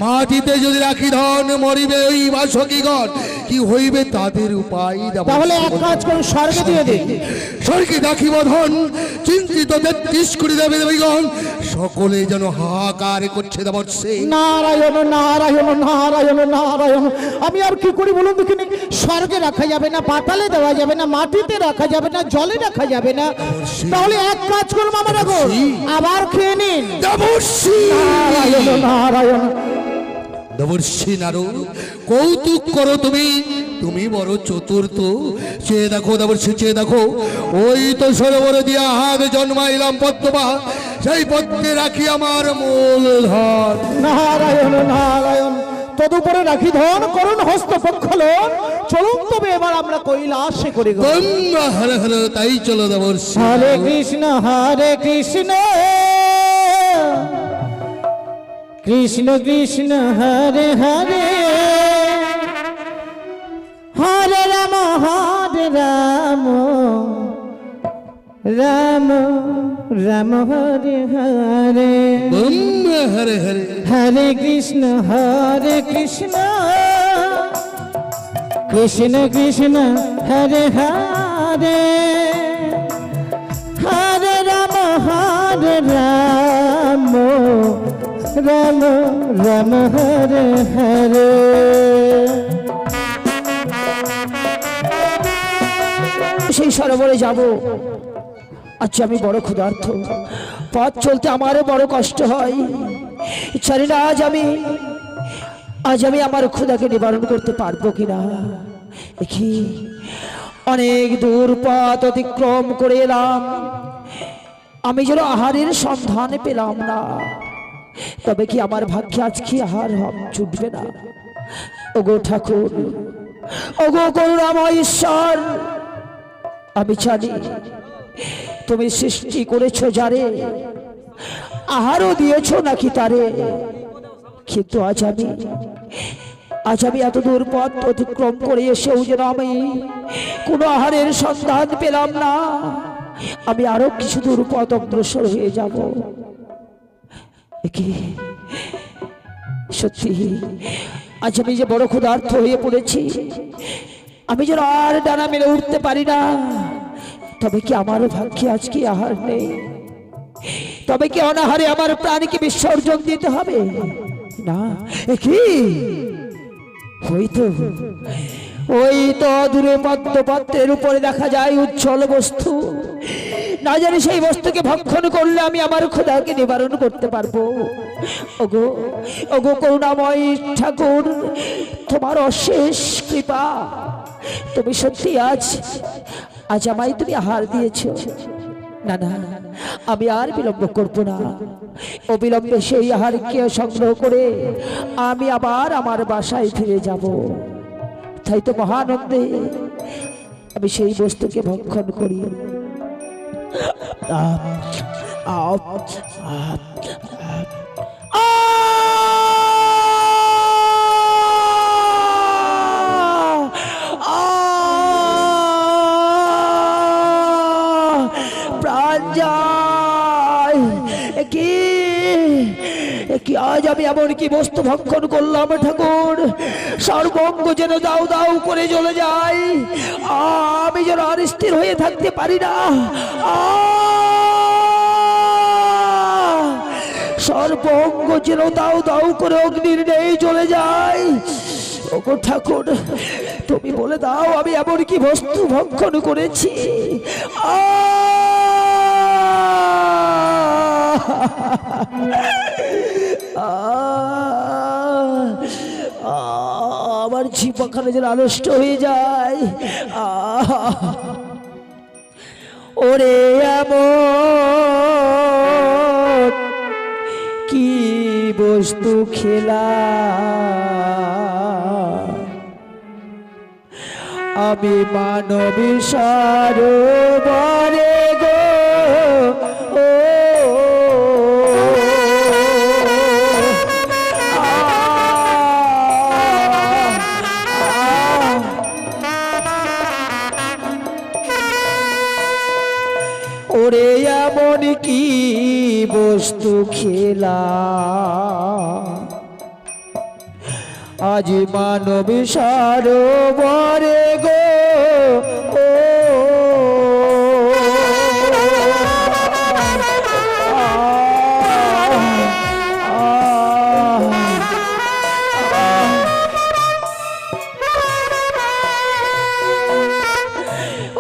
মাটিতে যদি রাখি ধন, মরিবে ওই বাসকীগণ, কি হইবে তাদের উপায় দেবর্ষি? তাহলে এক কাজ করুন, স্বর্গে দিয়ে দিন। স্বর্গে রাখিব ধন, চিন্তিত 33 কোটি দেবে দেবীগণ, সকলে যেন হাহাকার করছে দেবর্ষি। নারায়ণ নারায়ণ নারায়ণ নারায়ণ, আমি আর কি করি বলুন দেখিনি? স্বর্গে রাখা যাবে না, পাতালে দেওয়া যাবে না, মাটিতে রাখা যাবে না, জলে রাখা যাবে না। তাহলে এক কাজ করুন মামা ঠাকুর, আবার খেয়ে নিন। দেবর্ষি, নারায়ণ নারায়ণ। দেবর্ষি নারদ, কৌতুক করো তুমি, তুমি বড় চতুর্থ। চেয়ে দেখো দেবর্ষি, চেয়ে দেখো, ওই তো সরোবরে দিয়া হাত জন্মাইলাম পদ্মবা, সেই পদ্মে রাখি আমার মূল ধন। নারায়ণ নারায়ণ, তদুপরে রাখি ধন, করুন হস্তপক্ষলন। চলুন তবে এবার আমরা কৈলাসে করি গো। ব্রহ্মা হরে হরে, তাই চলো দেবর্ষি। হরে কৃষ্ণ কৃষ্ণ কৃষ্ণ হরে হরে, হরে রাম রাম রাম হরে হরে, ব্রহ্মা হরে হরে, হরে কৃষ্ণ কৃষ্ণ কৃষ্ণ হরে হরে, হরে রাম রাম রাম হরে হরে। সেই সরোবরে যাব। আচ্ছা, আমি বড় ক্ষুধার্ত, পথ চলতে আমারও বড় কষ্ট হয়। জানি না আজ আমি আমার ক্ষুধাকে নিবারণ করতে পারবো কিনা। দেখি, অনেক দূর পথ অতিক্রম করে এলাম, আমি যেন আহারের সন্ধান পেলাম না। তবে কি আমার ভাগ্যে আজ কি আহার ছুটবে না? ওগো ঠাকুর, ওগো করুণাময় ঈশ্বর, আমি জানি তুমি সৃষ্টি করেছো যারে, আহারও দিয়েছো নাকি তারে। কিন্তু আজ আমি এত দূর পথ অতিক্রম করে এসেও যেন আমি কোনো আহারের সন্ধান পেলাম না। আমি আরো কিছু দূর পথ অগ্রসর হয়ে যাব। সত্যি আজ আমি যে বড় ক্ষুধার্ত হয়ে পড়েছি, আমি যেন আর ডানা মেলে উঠতে পারি না। তবে কি আমার ভাগ্যে আজকে আহার নেই? তবে কি অনাহারে আমার প্রাণীকে বিসর্জন দিতে হবে? না, কি ওই তো দূরে পদ্মপত্রের উপরে দেখা যায় উজ্জ্বল বস্তু। না জানি সেই বস্তুকে ভক্ষণ করলে আমি আমার ক্ষুধাকে নিবারণ করতে পারবো। ওগো ওগো করুণাময় ঠাকুর, তোমার অশেষ কৃপা। তুমি সত্যি আজ আমায় তুমি আহার দিয়েছ। না না, আমি আর বিলম্ব করব না। অবিলম্বে সেই আহারকে সংগ্রহ করে আমি আবার আমার বাসায় ফিরে যাব। তাই তো মহানন্দে আমি সেই বস্তুকে ভক্ষণ করি। কি আজ আমি এমন কি বস্তু ভক্ষণ করলাম ঠাকুর, সর্বঙ্গ যেন দাউ দাউ করে জ্বলে যায়, আমি যেন আর স্থির হয়ে থাকতে পারি না। সর্বঙ্গ যেন দাউ দাউ করে অগ্নির নেই জ্বলে যায়। ওগো ঠাকুর, তুমি বলে দাও আমি এমন কি বস্তু ভক্ষণ করেছি। আমার জিহ্বাখানা যেন আনষ্ট হয়ে যায়। ওরে এমন কি বস্তু খেলা আমি মানব সরোবরে গো, ওরে এমন কি বস্তু খেলা আজ মানব সরোবরে গো,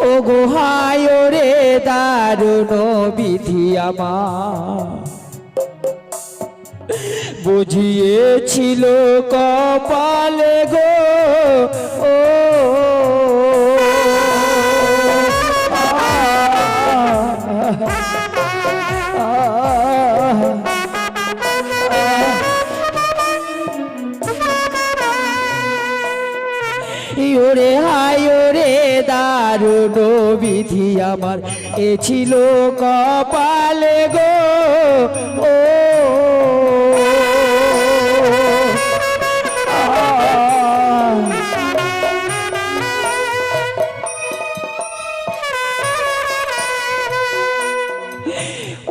ও গোহায় রে দারুণ বিধি আমার বুঝিয়েছিল কপালে গো, ও ওরে হায় রে দারুণ বিধি আমার এ ছিল কপালে গো, ও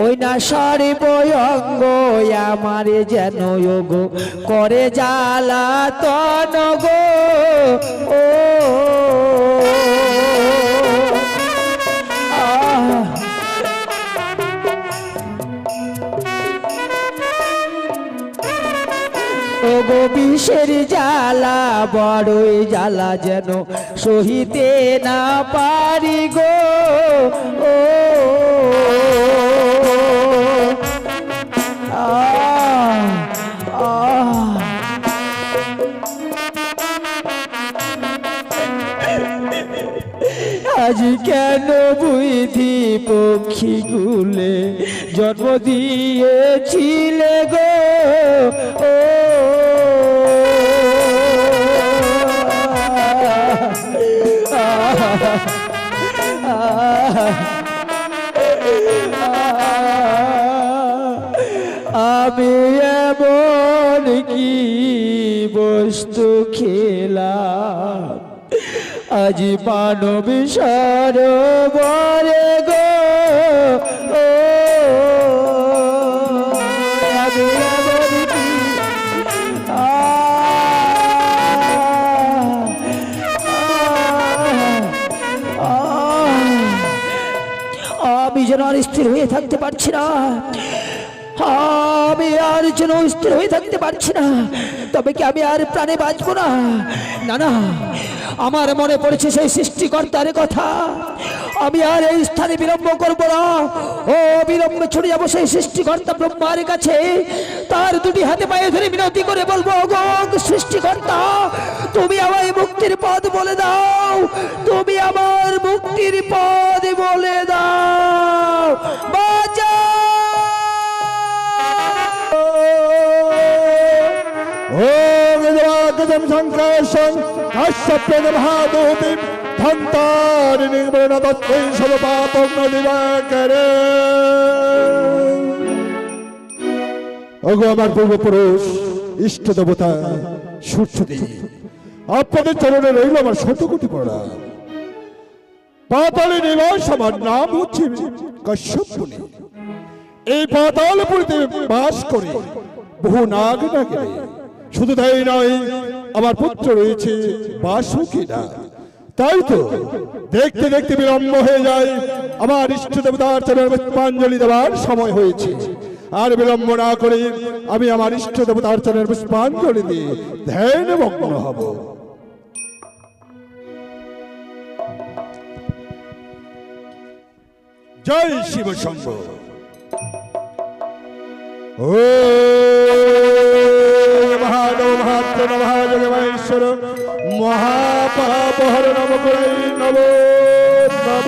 ওই না সর্বঙ্গ আমার যেন গো করে জ্বালাতন গো, ও গো বিষের জ্বালা বড়ই জ্বালা যেন সহিতে না পারি গো, ও আজ কেন বুদ্ধি পক্ষী গুলে জন্ম দিয়েছিলে গো, ও আমি এমন কি বস্তু খেলাম আজ মানব সরোবরে গো, ও আমি এমন কি আমি যেন আর স্থির হয়ে থাকতে পারছি না, আমি আর যেন স্থির হয়ে থাকতে পারছি না। তবে কি আমি আর প্রাণে বাঁচবো না? না না, আমার মনে পড়েছে সেই সৃষ্টিকর্তার কথা। আমি আর এই স্থানে বিলম্ব করবো না, ও বিলম্বে ছুটে যাবো সেই সৃষ্টিকর্তা ব্রহ্মার কাছে। তার দুটি হাতে পায়ে ধরে বিনতি করে বলবো, গো সৃষ্টিকর্তা, তুমি আমায় মুক্তির পথ বলে দাও, তুমি আমার মুক্তির পথ বলে দাও। বাঁচা ওম গজম সংকাশং কাশ্যপেন মহাদূতি ধন্তারিণী বর্ণদত্তৈ সর্বপাপং নিরাকরে। ওগো আমার পূর্বপুরুষ ইষ্ট দেবতা সূর্যদেব, আপনাদের চরণে রইল আমার শতকোটি প্রণাম। পাতালে নিবাস, আমার নাম হচ্ছে কশ্যপ মুনি। এই পাতালপুরীতে বাস করে বহু নাগ নাগিনী। শুধু তাই নয়, আমার পুত্র রয়েছে বাসুকি নাগ। তাই তো দেখতে দেখতে বিলম্ব হয়ে যায়, আমার ইষ্ট দেবতার চরণে পুষ্পাঞ্জলি দেওয়ার সময় হয়েছে। আর বিলম্ব না করে আমি আমার ইষ্ট দেবতার চরণে পুষ্পাঞ্জলি দিয়ে ধ্যানমগ্ন হব। জয় শিব শম্ভ। ও মহাদেব মহাত্ম মহাযোগ মহেশ্বর মহাপাপহর নম করে নব নব।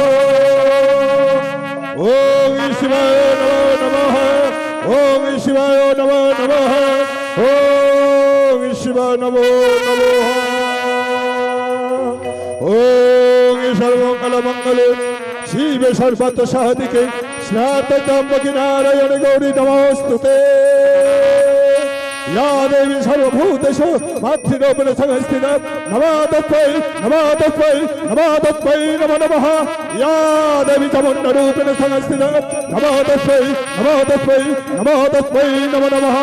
ওম শিবায় নমঃ ওম শিবায় নমঃ নমঃ ওম শিবায় নমো নমঃ। ওম সর্বমঙ্গল মঙ্গলে শিবে সর্বত সাধিকে স্নাতকম্বকি নারায়ণ গৌরী নমস্তুতে। या देवी सर्वभूतेषु मातृरूपेण संस्थिता नमो तस्मै नमो तस्मै नमो तस्मै नमो नमः। या देवी चामुण्डरूपेण संस्थिता नमो तस्मै नमो तस्मै नमो तस्मै नमो नमः।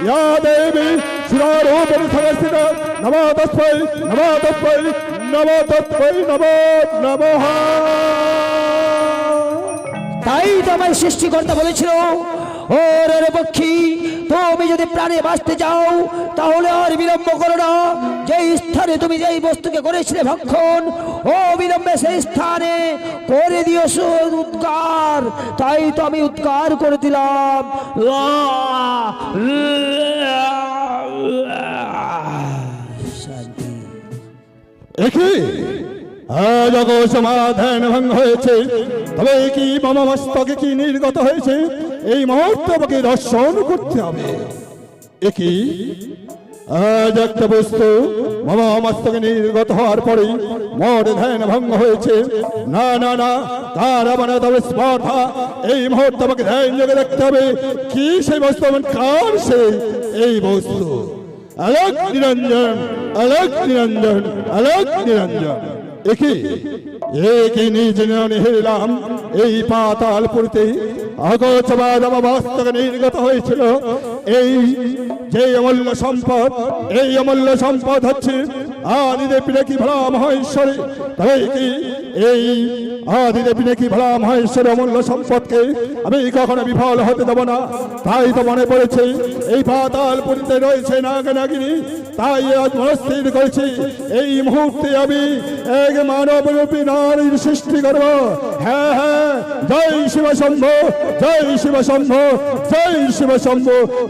या देवी शिवारूपेण संस्थिता नमो तस्मै नमो तस्मै नमो तस्मै नमो नमः। তাই তো আমার সৃষ্টিকর্তা বলেছিল, ওরে পক্ষী, তুমি যদি প্রাণে বাঁচতে চাও তাহলে আর বিলম্ব করো না। যেই স্থানে তুমি যেই বস্তুকে করেছিলে ভক্ষণ, ও বিলম্বে সেই স্থানে করে দিয়েছো উদ্গার। তাই তো আমি উদ্গার করে দিলাম। শান্তি। একই আজ সমাধান ভঙ্গ হয়েছে, তবে কি মম মস্তকে কি নির্গত হয়েছে এই মুহূর্তে আমাকে দর্শন করতে হবে। একই আজ একটা বস্তু মম মস্তকে নির্গত হওয়ার পরে মোর ধ্যান ভঙ্গ হয়েছে। না না না, তার আমার তবে স্পর্ধা এই মুহূর্তে আমাকে ধ্যান যোগে দেখতে হবে কি সেই বস্তু, আমার কার সেই এই বস্তু। আলোক নিরঞ্জন আলোক নিরঞ্জন আলোক নিরঞ্জন। একই নিজ নয়নে হেরলাম এই পাতালপুরীতে অগোচবাদ আমার মস্তকে নির্গত হয়েছিল এই যে অমূল্য সম্পদ। এই অমূল্য সম্পদ হচ্ছে আদিদেবী নাকি ভোলা মহেশ্বরী। তবে কি এই আদিদেবী নাকি ভোলা মহেশ্বরী অমূল্য সম্পদকে আমি কখনো বিফল হতে দেব না। তাই তো মনে পড়েছে এই পাতালপুরীতে রয়েছে নাগ নাগিনী। তাই আজ মনস্থির করেছি এই মুহূর্তে আমি এক মানব রূপী নারীর সৃষ্টি করব। হ্যাঁ হ্যাঁ, জয় শিব শম্ভ জয় শিব শম্ভ জয় শিব শম্ভ।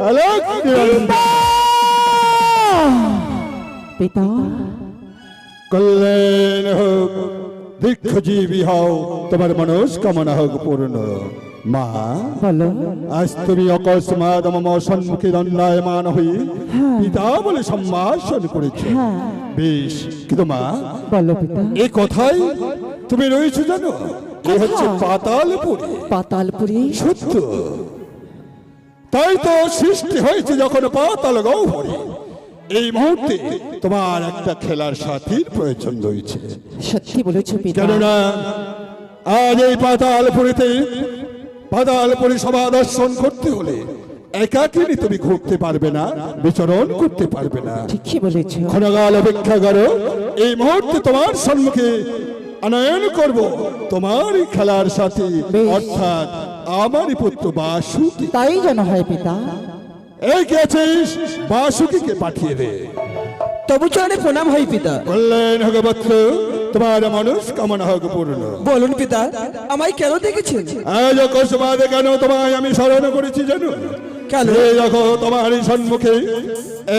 আলোক পিতা কল্যাণ হোক, দীর্ঘজীবী হও, তোমার মনস্কামনা হোক পূর্ণ। মা, বলো। আজ তুমি অকস্মাৎ আমার সম্মুখে দণ্ডায়মান হয়ে পিতা বলে সম্ভাষণ করেছ। বেশ, কিন্তু মা বলো পিতা। এই কথাই তুমি রয়েছো জানো, এ হচ্ছে পাতালপুরী। পাতালপুরী সত্য। তাই তো সৃষ্টি হয়েছে যখন পাতাল গহ্বরে। এই মুহূর্তে তোমার একটা খেলার সাথীর প্রয়োজন রয়েছে। সত্যি বলেছো পিতা। কেননা আজ এই পাতালপুরী সভা দর্শন করতে হলে একাকিনী তুমি ঘুরতে পারবে না, বিচরণ করতে পারবে না। ঠিকই বলেছো। ক্ষণকাল অপেক্ষা করো, এই মুহূর্তে তোমার সম্মুখে আনয়ন করব তোমারই খেলার সাথী, অর্থাৎ আমারই পুত্র বাসুকি। তাই যেন হয় পিতা। এই কে আছিস? বাসুকিকে পাঠিয়ে দে। তবু চরণে প্রণাম হয় পিতা। কল্যাণ হোক বৎস, তোমার মানুষ কামনা হোক পূর্ণ। বলুন পিতা, আমায় কেন দেখেছেন? আজ অকস্মাতে কেন তোমায় আমি স্মরণ করেছি জানো? কেন? এই দেখো তোমারই সম্মুখে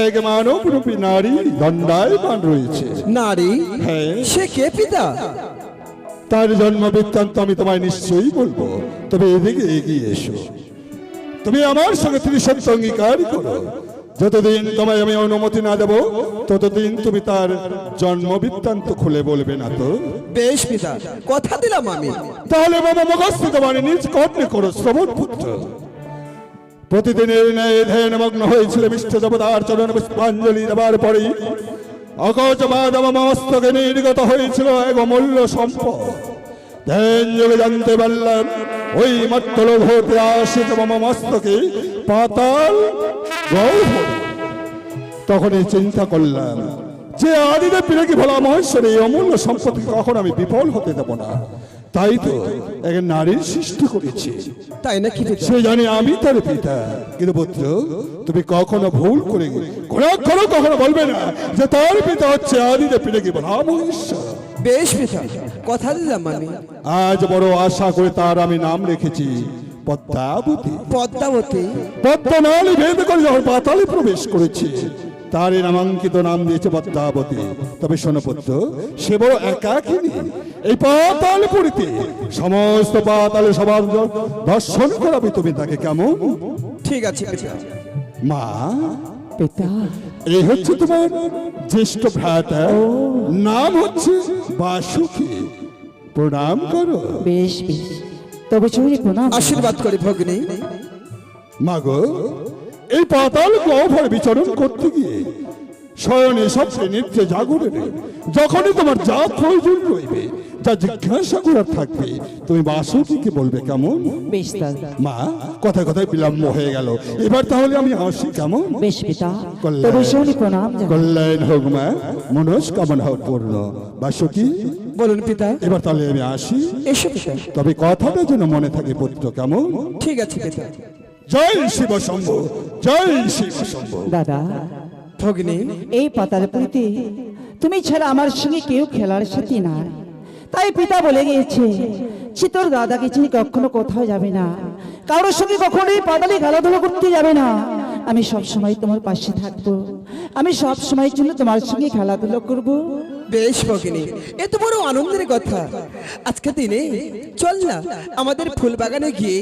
এক মানব রূপী নারী দণ্ডায়মান রয়েছে। নারী? হ্যাঁ। সে কে পিতা? তার জন্ম বৃত্তান্ত আমি তোমায় নিশ্চয়ই বলবো, তবে এদিকে এগিয়ে এসো। তুমি আমার সঙ্গে ত্রিসত্য অঙ্গীকার করো, যতদিন তোমায় আমি অনুমতি না দেব ততদিন তুমি তার জন্ম বৃত্তান্ত খুলে বলবে না তো? বেশ পিতা, কথা দিলাম আমি। তাহলে বাবা মগস্থ তোমার নিজ কর্ণে করো শ্রবণ পুত্র। প্রতিদিনের ন্যায় ধ্যানমগ্ন হয়েছিল ইষ্ট দেবতার চরণে পুষ্পাঞ্জলি দেওয়ার পরেই অকচবাদ আমার মস্তকে নির্গত হয়েছিল এক অমূল্য সম্পদ। ধ্যান যোগে জানতে পারলাম ওই মত্তলোভ হতে আসিত মম মস্তকে পাতাল গহ্বর। তখনই চিন্তা করলাম যে আদিতে পিনাকি ভোলা মহেশ্বর এই অমূল্য সম্পত্তি কখন আমি বিফল হতে দেব না। তাই তো এক নারীর সৃষ্টি করেছি, তাই নাকি পিতা? সে জানি আমি তার পিতা। কিন্তু পুত্র, তুমি কখনো ভুল করে কখনো বলবে না যে তার পিতা হচ্ছে আদিতে পিনাকি ভোলা মহেশ্বর। বেশ পিতা, কথা দিলাম আমি। আজ বড় আশা করে তার আমি নাম রেখেছি পদ্মাবতী। পদ্মাবতী? পদ্মনালী ভেদ করে যখন পাতালে প্রবেশ করেছি তারই নামাঙ্কিত নাম দিয়েছে পদ্মাবতী। তবে শোনো পুত্র, সে বড় একাকিনী। এই পাতাল পুরীতে সমস্ত পাতালে সবার দর্শন করাবে তুমি তাকে, কেমন? ঠিক আছে পিতা। মা, পিতা, এই হচ্ছে তোমার জ্যেষ্ঠ ভ্রাতা, নাম হচ্ছে বাসুকি। প্রণাম করো। বেশ বেশ, তবে চুরি প্রণাম। আশীর্বাদ করি ভগ্নী। মাগো, এই পাতাল গহ্বরে বিচরণ করতে গিয়ে শয়নে স্বপ্নে নিত্যে জাগরে যখনই তোমার যা প্রয়োজন রইবে, যা জিজ্ঞাসা করার থাকবে, তুমি বাসুকিকে বলবে, কেমন? বেশ দাদা। মা, কথায় কথায় বিলম্ব হয়ে গেল, এবার তাহলে আমি আসি, কেমন? বেশ পিতা, কল্যাণ। তবে চুরি প্রণাম জানাই। কল্যাণ হোক মা, মনস্কামনা হোক পূর্ণ। বাসুকি, বলুন পিতা। এবার তাহলে আমি আসি। এসো পিতা। তবে কথাটা যেন মনে থাকে পুত্র, কেমন? ঠিক আছে পিতা। জয় শিব শম্ভু, জয় শিব শম্ভু। দাদা, ভগ্নী, এই পাতালপুরিতে তুমি ছাড়া আমার সঙ্গে কেউ খেলার সাথী না। তাই পিতা বলে গিয়েছে যে তোর দাদাকে চিনি কখনো কোথাও যাবে না, কারোর সঙ্গে কখনোই পাতালে খেলাধুলো করতে যাবে না। আমি সব সময় তোমার পাশে থাকবো, আমি সব সময়ের জন্য তোমার সঙ্গে খেলাধুলো করব। বেশ ভগিনী, এ তো বড় আনন্দের কথা। আজকে দিনে চল না আমাদের ফুল বাগানে গিয়ে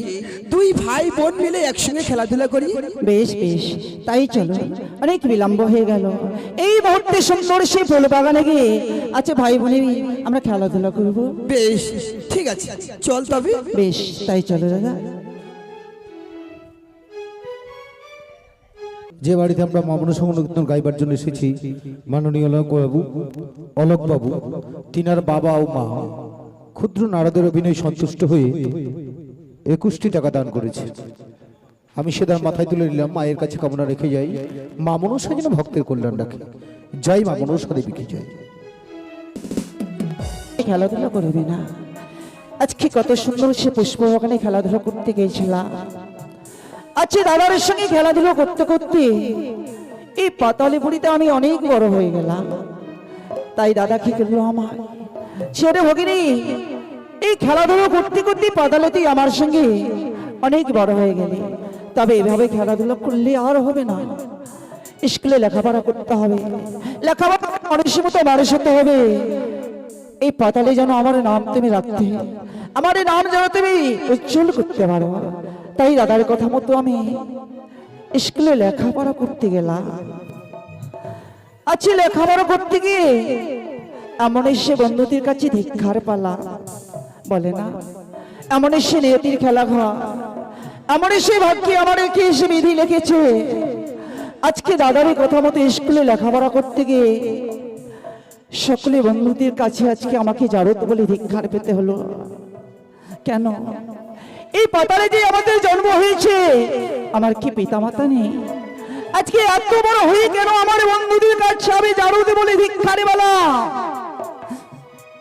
দুই ভাই বোন মিলে একসঙ্গে খেলাধুলা করি। বেশ বেশ, তাই চলো, অনেক বিলম্ব হয়ে গেল। এই মুহূর্তে সুন্দর সেই ফুল বাগানে গিয়ে আচ্ছা ভাই বোনের আমরা খেলাধুলা করব। বেশ, ঠিক আছে, চল তবে। বেশ, তাই চলো দাদা। যে বাড়িতে আমরা মামনা সংকীর্তন গাইবার জন্য এসেছি, মাননীয় অলোক বাবু, তিনার বাবা ও মা ক্ষুদ্র নারদের অভিনয় সন্তুষ্ট হয়ে 21টি টাকা দান করেছে। আমি সেদার মাথায় তুলে নিলাম, মায়ের কাছে কামনা রেখে যাই মা মনসা যেন ভক্তের কল্যাণ রাখে। যাই মা মনসা দেবীকে যাই। খেলাধুলা করবে না? আজকে কত সুন্দর সে পুষ্প বাগানে খেলাধুলা করতে গিয়েছিলাম। আচ্ছা দাদার সঙ্গে খেলাধুলা করতে করতে এই পাতালিপুরিতে আমি অনেক বড় হয়ে গেলাম। তাই দাদা কি করলো আমার ছেড়ে ভগিনী, এই খেলাধুলা করতে করতে পাতালতেই আমার সঙ্গে অনেক বড় হয়ে গেলে, তবে এভাবে খেলাধুলা করলে আর হবে না। স্কুলে লেখাপড়া করতে হবে, লেখাপড়া মানুষের মতো মানুষ হতে হবে। এই পাতালে যেন আমার নাম তুমি রাখতে, আমার এই নাম যেন তুমি উজ্জ্বল করতে পারো। তাই দাদার কথা মতো আমি স্কুলে লেখাপড়া করতে গেলাম। আচ্ছা লেখাপড়া করতে গিয়ে এমন এসে বন্ধুদের কাছে ধিক্ষার পালা, বলে না এমন এসে নিয়তির খেলা ঘর, এমন এসে ভাগ্যে আমার রেখে এসে বিধি লিখেছে। আজকে দাদার কথা মতো স্কুলে লেখাপড়া করতে গিয়ে সকলে বন্ধুদের কাছে আজকে আমাকে জারত বলে ধিক্ষার পেতে হলো। কেন? এই পাতালে যে আমাদের জন্ম হয়েছে, আমার কি পিতা মাতা নেই? আজকে এত বড় হয়ে কেন আমার বন্ধুদের কাছে আমি জারত বলে ধিক্ষার বলা?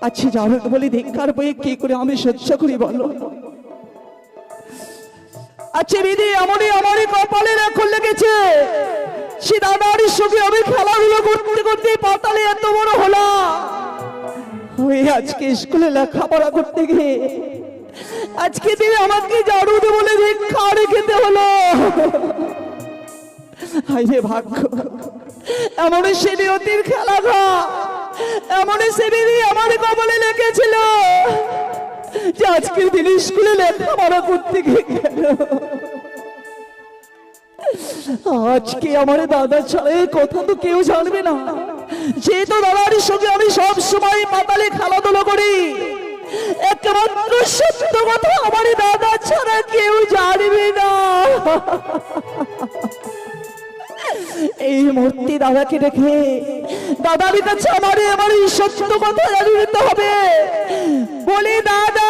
আচ্ছা জারত বলে ধিক্ষার পেয়ে কি করে আমি সহ্য করি বলো? আচ্ছা বিধি আমারই কপালে এখন লেগেছে, সে দাদার সঙ্গে আমি খেলাধুলো করতে করতে পাতালে এত বড় হলাম। ওই আজকে স্কুলে লেখাপড়া করতে গিয়ে আজকে দিনে আমাকে জারুদ বলে ধিক্ষার খেতে হলো। হাইরে ভাগ্য, এমন সে নিয়তির খেলা ঘর, এমন সে বিধি আমার কপালে লেগেছিল যে আজকের দিনে স্কুলে লেখাপড়া করতে গিয়ে গেল। আজকে আমার দাদা ছাড়া এই কথা তো কেউ জানবে না, যেহেতু দাদার সঙ্গে আমি সব সময় পাতালে খেলাধুলো করি। একমাত্র সত্য কথা আমার দাদা ছাড়া কেউ জানবে না। এই মূর্তি দাদাকে রেখে দাদার কাছে আমার এই সত্য কথা জানিয়ে দিতে হবে। বলি দাদা,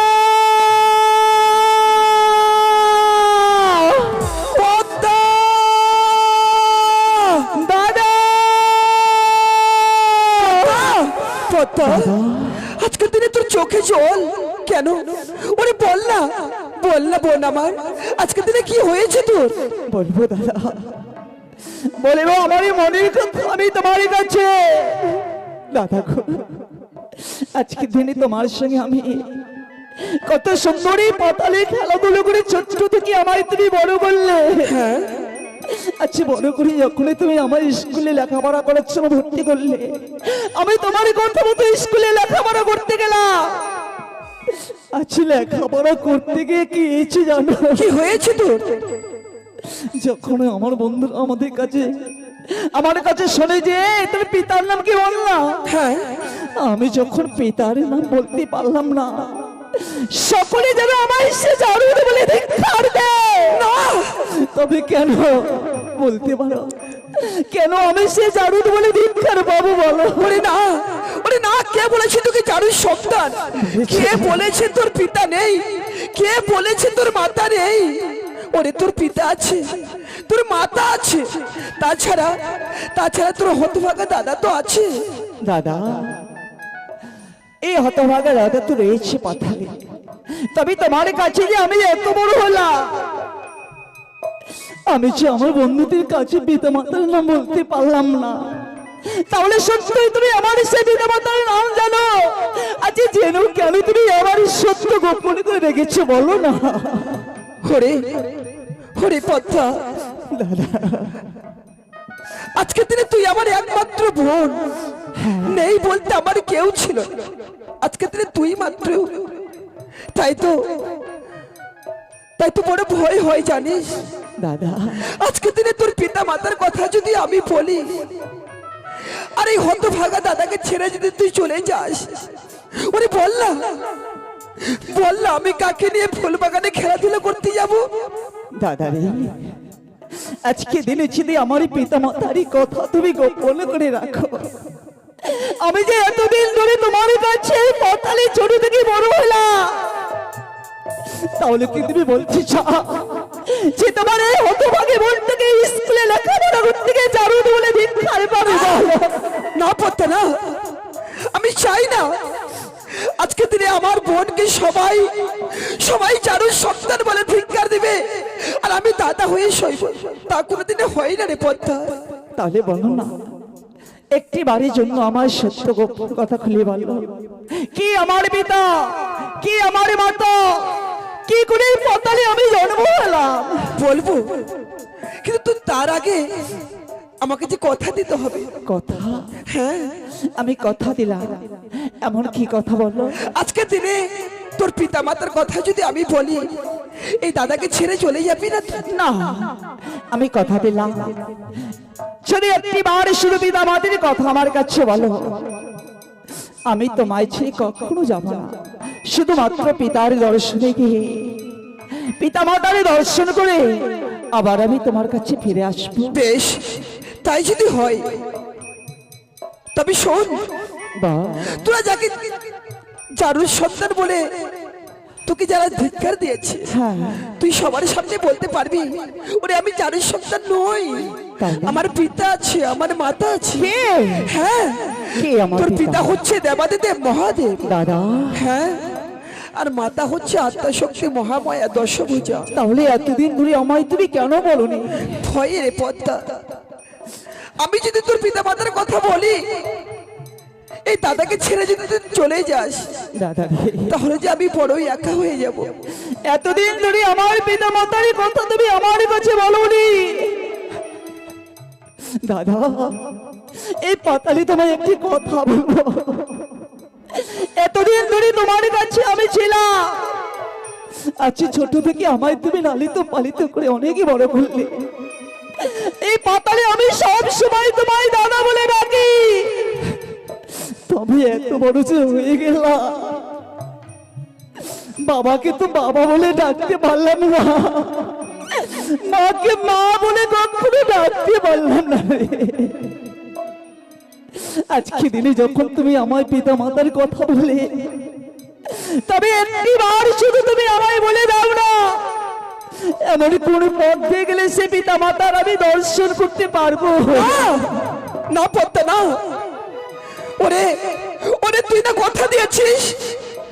পদ্মা, দাদা, পদ্মা, আজকের দিনে তোর চোখে জল কেন? ওরে বল না বোন আমার, আজকের দিনে কি হয়েছে তোর? বলবো দাদা, বলবো আমারই মনের কথা আমি তোমার কাছে। দাদা গো, আজকের দিনে তোমার সঙ্গে আমি কত সুন্দরী পাতালে খেলাধুলো করে ছোট্ট থেকে আমায় তুমি বড় করলে। হ্যাঁ, আচ্ছা বড় করে যখনই তুমি আমার স্কুলে লেখাপড়া করার সময় ভর্তি করলে, আমি তোমার কথা মতো স্কুলে লেখাপড়া করতে গেলাম। আচ্ছা লেখাপড়া করতে গিয়ে কি হয়েছে জানো? কি হয়েছে তোর? যখন আমার বন্ধুরা আমার কাছে শুনে যে তুমি পিতার নাম কি বললাম, হ্যাঁ, আমি যখন পিতার নাম বলতে পারলাম না, সকলে যেন আমার সে জারুদ বলে ধিক্কার দেয়। না, তবে কেন বলতে পারো, কেন আমি সে জারুদ বলে ধিক্কার পাবো বলো? ওরে না, কে বলেছে তোকে জারুর সন্তান? কে বলেছে তোর পিতা নেই? কে বলেছে তোর মাতা নেই? ওরে তোর পিতা আছে, তোর মাতা আছে, তাছাড়া তোর হতভাগা দাদা তো আছে। দাদা, এই হতভাগা দাদা তো রয়েছে পাথালে, তবে তোমার কাছে যে আমি এত বড় হলাম, আমি যে আমার বন্ধুদের কাছে পিতা মাতার নাম বলতে পারলাম না, তাহলে সত্যি তুমি আমার সে পিতা মাতার নাম জানো? আজকে জেনো কেন তুমি আমার সত্য গোপন করে রেখেছো বলো না? ওরে পদ্মা, আজকের দিনে তুই আমার একমাত্র বোন, নেই বলতে আমার কেউ ছিল না। আজকের দিনে তুই মাত্র, তাই তো বড় ভয় হয় জানিস দাদা। আজকের দিনে তোর পিতা মাতার কথা যদি আমি বলি, আর এই হতভাগা দাদাকে ছেড়ে যদি তুই চলে যাস, ওরে বল না আমি কাকে নিয়ে ফুল বাগানে খেলাধুলা করতে যাব? দাদা রে, আজকে দিনে যদি আমার পিতা মাতারই কথা তুমি গোপন করে রাখো, আমি যে এতদিন ধরে তোমার কাছে পাতালে ছোট থেকে বড় হলাম, তাহলে কি তুমি বলছি যে তোমার এই হতভাগে বোনটাকে স্কুলে লেখাপড়া করতে গিয়ে জারুদ বলে ধিক্কার পাবে? না পদ্মা, না, আমি চাই না আজকে দিনে আমার বোনকে সবাই চারুর সন্তান বলে ধিক্কার দিবে, আর আমি দাদা হয়ে সইব। তা কোনোদিনে হয় না রে পদ্মা। তাহলে বলো না, একটি বাড়ির জন্য আমার সত্য গোপন কথা খুলে বলো, কি আমার পিতা, কি আমার মাতা, কি করে পাতালে আমি জন্ম হলাম? বলবো, কিন্তু তুই তার আগে আমাকে যে কথা দিতে হবে। কথা? হ্যাঁ, আমি কথা দিলাম, এমন কি কথা বলো? আজকের দিনে তোর পিতা মাতার কথা যদি আমি বলি, এই দাদাকে ছেড়ে চলে যাবি না? না, আমি কথা দিলাম, যদি একটি বার শুধু পিতা মাতার কথা আমার কাছে বলো, আমি তোমায় ছেড়ে কখনো যাব না। শুধুমাত্র পিতার দর্শনে গিয়ে, পিতা মাতার দর্শন করে আবার আমি তোমার কাছে ফিরে আসবো। বেশ, তাই যদি হয় তবে শোন, তোরা যাকে জারুর সন্তান বলে তোকে যারা ধিক্কার দিয়েছে, তুই সবার সামনে বলতে পারবি, ওরে আমি জারুর সন্তান নই, আমার পিতা আছে, আমার মাতা আছে। হ্যাঁ, তোর পিতা হচ্ছে দেবাদিদেব মহাদেব দাদা। হ্যাঁ, আর মাতা হচ্ছে আত্মাশক্তি মহামায়া দশভুজা। তাহলে এতদিন ধরে আমায় তুমি কেন বলনি? ভয়ে রে পদ্মা, আমি যদি তোর পিতা মাতার কথা বলি, এই দাদাকে ছেড়ে যদি তুই চলে যাস, দাদা, তাহলে যে আমি বড়ই একা হয়ে যাব। এতদিন ধরে আমার পিতা মাতার কথা তুমি আমার কাছে বলনি। দাদা, এই পাতালি তোমায় একটি কথা বলবো, এতদিন ধরে তোমার কাছে আমি ছিলাম, আজকে ছোট থেকে আমায় তুমি লালিত পালিত করে অনেকই বড় করলে, এই পাতালে আমি সব সময় তোমায় দাদা বলে ডাকি, তবে এত বড় যে হয়ে গেলাম, বাবাকে তো বাবা বলে ডাকতে পারলাম না, মাকে মা বলে কখনো ডাকতে পারলাম না রে। আজকে দিনে যখন তুমি আমার পিতা মাতার কথা বলে, তবে একটি বার শুধু তুমি আমায় বলে দাও না, এমন কোন পথ দিয়ে গেলে সে পিতা মাতার আমি দর্শন করতে পারবো? না পদ্মা না, ওরে ওরে তুই না কথা দিয়েছিস,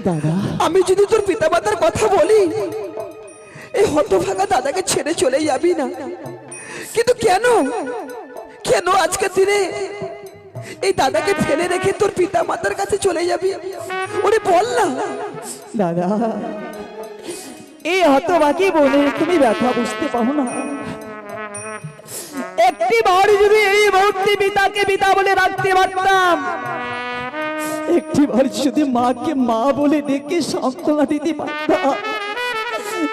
দাদা আমি যদি তোর পিতামাতার কথা বলি এই হতভাগা দাদাকে ছেড়ে চলে যাবি না, কিন্তু কেন কেন আজকের দিনে এই দাদাকে ফেলে রেখে তোর পিতামাতার কাছে চলে যাবি? ওরে বল না। দাদা, এই হতভাগী বলে তুমি ব্যথা বুঝতে পারো না। একটি বার যদি এই মুহূর্তে পিতাকে পিতা বলে রাখতে পারতাম, একটি বার যদি মাকে মা বলে ডেকে সান্ত্বনা দিতে পারতাম,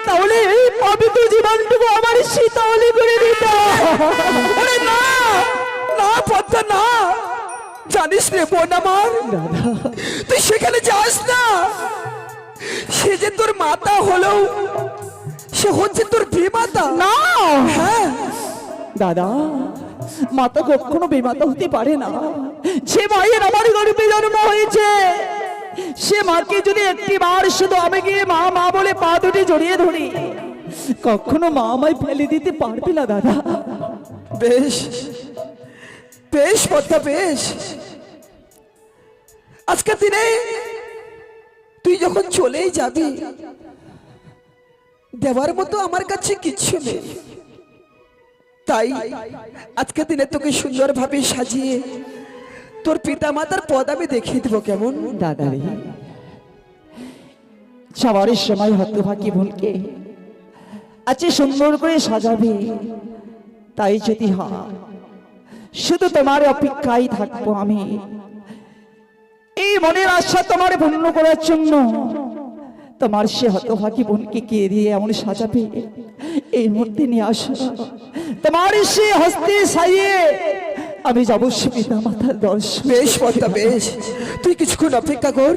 তাহলে এই পবিত্র জীবনটুকু আমার শীতলে করে দিত। ওরে না না পদ্মা না, জানিস রে বোন আমার, তুই সেখানে যাস না। সে যে তোর মাতা হলো, সে হচ্ছে তোর বিমাতা। না হ্যাঁ দাদা, মাতা কখনো বেমাতা হতে পারে না। যে মায়ের আমার গর্ভে জন্ম হয়েছে, সে মাকে যদি একটি বার শুধু আমি গিয়ে মা মা বলে পা দুটি জড়িয়ে ধরি, কখনো মা আমায় ফেলে দিতে পারবে না দাদা। বেশ বেশ পদ্মা বেশ, আজকের দিনে তুই যখন চলেই যাবি, দেওয়ার মতো আমার কাছে কিচ্ছু নেই, তাই আজকের দিনে তোকে সুন্দরভাবে সাজিয়ে তোর পিতা মাতার পদ আমি দেখিয়ে দেবো। কেমন দাদা রে, সবার সময় হতভাগী বোনকে আজকে সুন্দর করে সাজাবে, তাই যদি হয় শুধু তোমার অপেক্ষায় থাকবো আমি। এই মনের আশা তোমার পূর্ণ করার জন্য তোমার সে হতভাগী বোনকে কে দিয়ে এমন সাজাবে, এই মুহূর্তে নিয়ে আসো। তোমার সে হস্তে সাইয়ে আমি যাবো সে পিতা মাতার দর্শন। বেশ পদ্মা বেশ, তুই কিছুক্ষণ অপেক্ষা কর,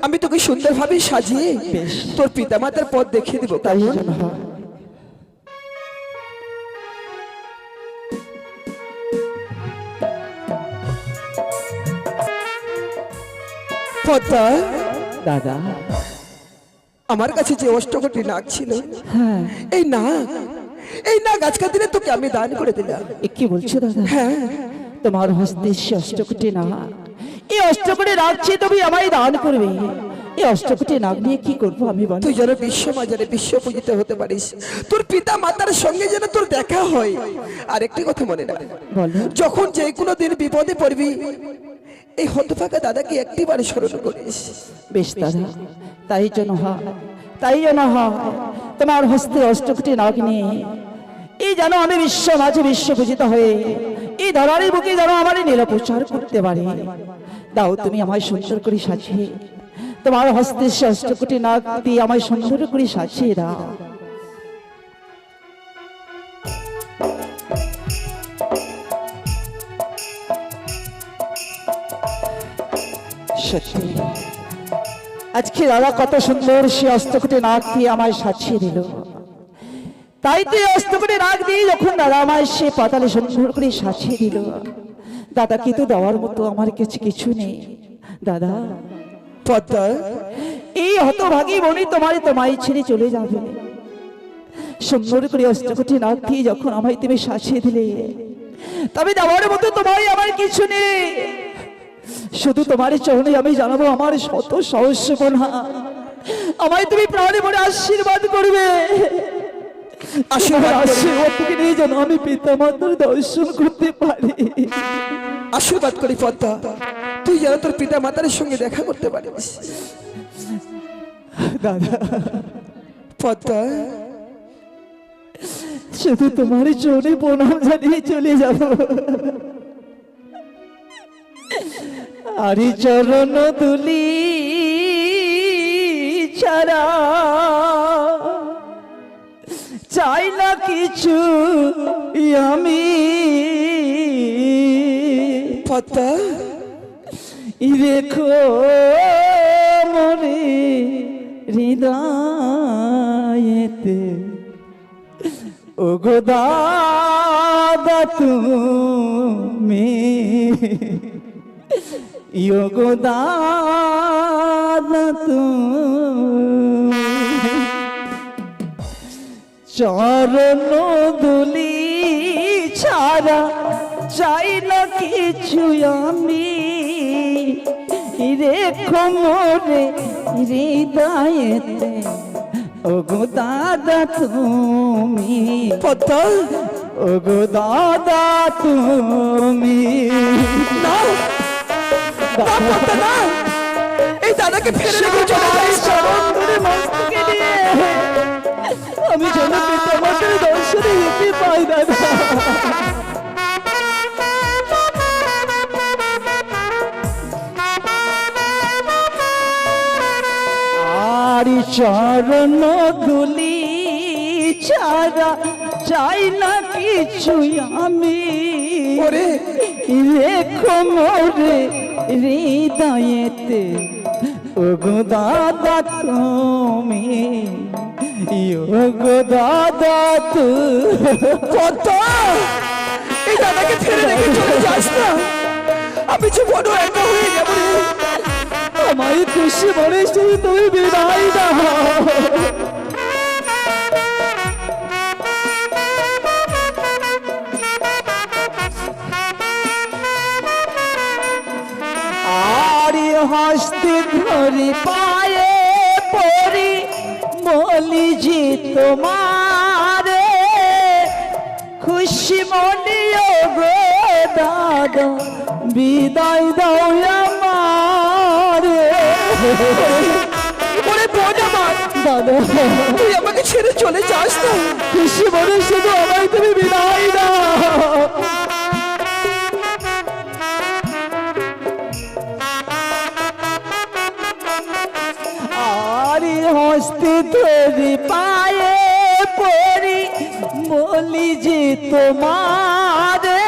আমি তোকে সুন্দরভাবে সাজিয়ে তোর পিতা মাতার পদ দেখিয়ে দেবো। তাই কেমন? যেন হয়। পদ্মা, দাদা আমার কাছে যে অষ্টকটি নাক ছিল, হ্যাঁ, এই নাক আজকের দিনে তোকে আমি দান করে দিলাম। এ কি বলছো দাদা? হ্যাঁ তোমার হস্তে সে অষ্টকোটি নাগ, এই অষ্টকোটি রাখছি তুমি আমায় দান করবে। এই অষ্টকোটি নাগ নিয়ে কি করবো আমি বল? তুই যেন বিশ্ব মাঝারে বিশ্ব পূজিত হতে পারিস, তোর পিতা মাতার সঙ্গে যেন তোর দেখা হয়। আর একটি কথা মনে রাখ, বলো। যখন যে কোনো দিন বিপদে পড়বি, এই হতভাগা দাদাকে একটিবার স্মরণ করিস। বেশ দাদা, তাই যেন হয়, তাই যেন হয়। তোমার হস্তে অষ্টকোটি নাগ নিয়ে এই যেন আমি বিশ্ব মাঝে বিশ্ব পূজিত হয়ে এই ধরারি বুকে যেন আমার নীলপ্রচার করতে পারি। দাও তুমি আমায় সুন্দর করে সাজিয়ে, তোমার হস্তে সে অষ্টকোটি নাগ দিয়ে আমায় সুন্দর করে সাজিয়ে দাও। সত্যি আজকে দাদা কত সুন্দর সে অষ্টকোটি নাগ দিয়ে আমায় সাজিয়ে দিল। তাই তো এই অষ্টকোটি নাগ দিয়ে যখন দাদা আমায় সে পাতালে সুন্দর করে সাজিয়ে দিল, দাদাকে তো দেওয়ার মতো আমার কাছে কিছু নেই। দাদা পদ্মা, এই হতভাগী বনি তোমায় ছেড়ে চলে যাবে, সুন্দর করে অষ্টকোটি নাগ দিয়ে যখন আমায় তুমি সাজিয়ে দিলে, তবে দেওয়ার মতো তোমায় আমার কিছু নেই। শুধু তোমার চরণে আমি জানাবো আমার শত সহস্র গুনাহ, আমায় তুমি প্রাণে মনে আশীর্বাদ করবে। আশীর্বাদ থেকে নিয়ে যেন আমি পিতা মাতার দর্শন করতে পারি। আশীর্বাদ করি পদ্মা, তুই যেন তোর পিতা মাতার সঙ্গে দেখা করতে পারিস। দাদা পদ্মা, শুধু তোমার চরণে প্রণাম জানিয়ে চলে যাব। আরি চরণ দুলি ছাড়া চাই না কিছু আমি। পদ্মা, রেখো মনে হৃদয়েতে ও গো দাদা তুমি ইয়োগো দাদা তুমি চরণ দুলি ছাড়া চাই না কিছু আমি রেখো মোরে হৃদয়েতে ওগো দাদা তুমি পদ্মা ওগো দাদা তুমি না না পদ্মা না, এই দাদাকে ফেলে রেখে চলে যাস না। আমি যেন পিতামাতার দর্শনে যেতে পাই দাদা। আর চরণ দুলি ছাড়া চাই না কিছু আমি ওরে রেখো মোরে হৃদয়েতে ওগো দাদা তুমি ওগো দাদা পদ্মা, এই দাদাকে ফেলে রেখে চলে যাস না, আমি যে বড় একা হয়ে যাব রে। আমায় খুশি মনে সেই তুমি বিদায় দাও। আরে হস্তে ধরি পায়ে পড়ি বলি যে তোমারে খুশি মনিও গো দাদা বিদায় দাও আমারে। ওরে বোন আমার, দাদা তুই আমাকে ছেড়ে চলে যাস না। খুশি মনে শুধু আমায় তুমি বিদায় দাও। আরে হস্তে ধরি পায়ে পড়ি বলি যে তোমারে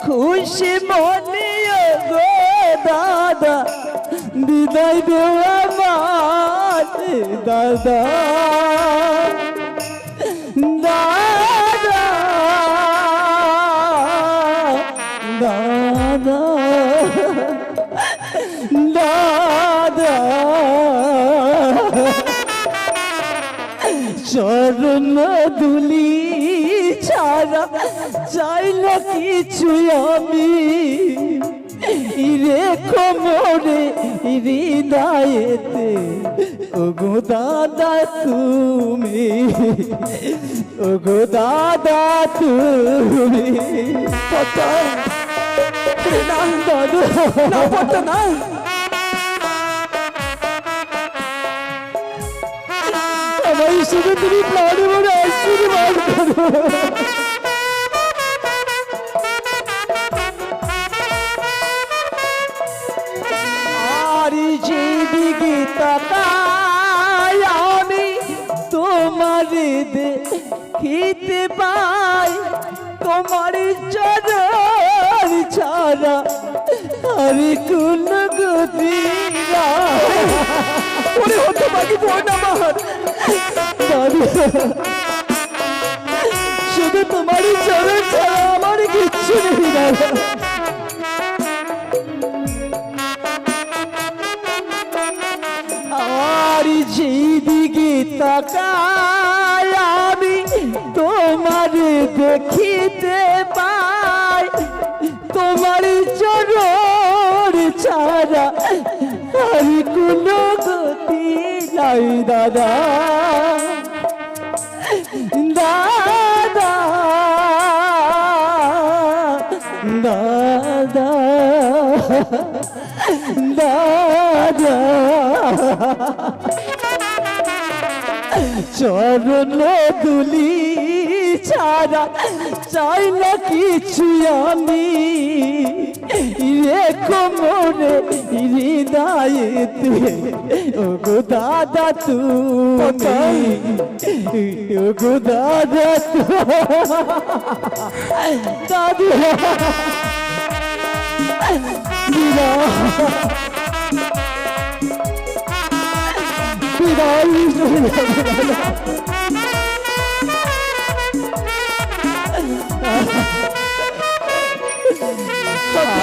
খুশি মনিও গো দাদা বিদায় দেও আমার দাদা দাদা দাদা দাদা চরণ দুলি ছাড়া চাই না কিছু আমি রেখো মোরে হৃদয়েতে ওগো দাদা তুমি ওগো দাদা তুমি পদ্মা, না দাদা না পদ্মা না, আমার শুধু তুমি প্রাণে মনে আশীর্বাদ করো। আর যেদিকে তাকাই আমি তোমার দেখিতে পাই তোমার চরণ ছাড়া আর কোন গতি নাই। ওরে হতভাগী বোন আমার, শুধু তোমার চরণ ছাড়া আমার কিচ্ছু নেই দাদা। আর যেদিকে তাকাই আমি তোমার দেখিতে পাই তোমার চরণ ছাড়া আর কোনো গতি নাই দাদা দাদা দাদা দাদা চরণ দুলি ছাড়া চাই না কিছু আমি রেখো মোরে হৃদয়েতে ওগো দাদা তুমি ওগো দাদা দাদু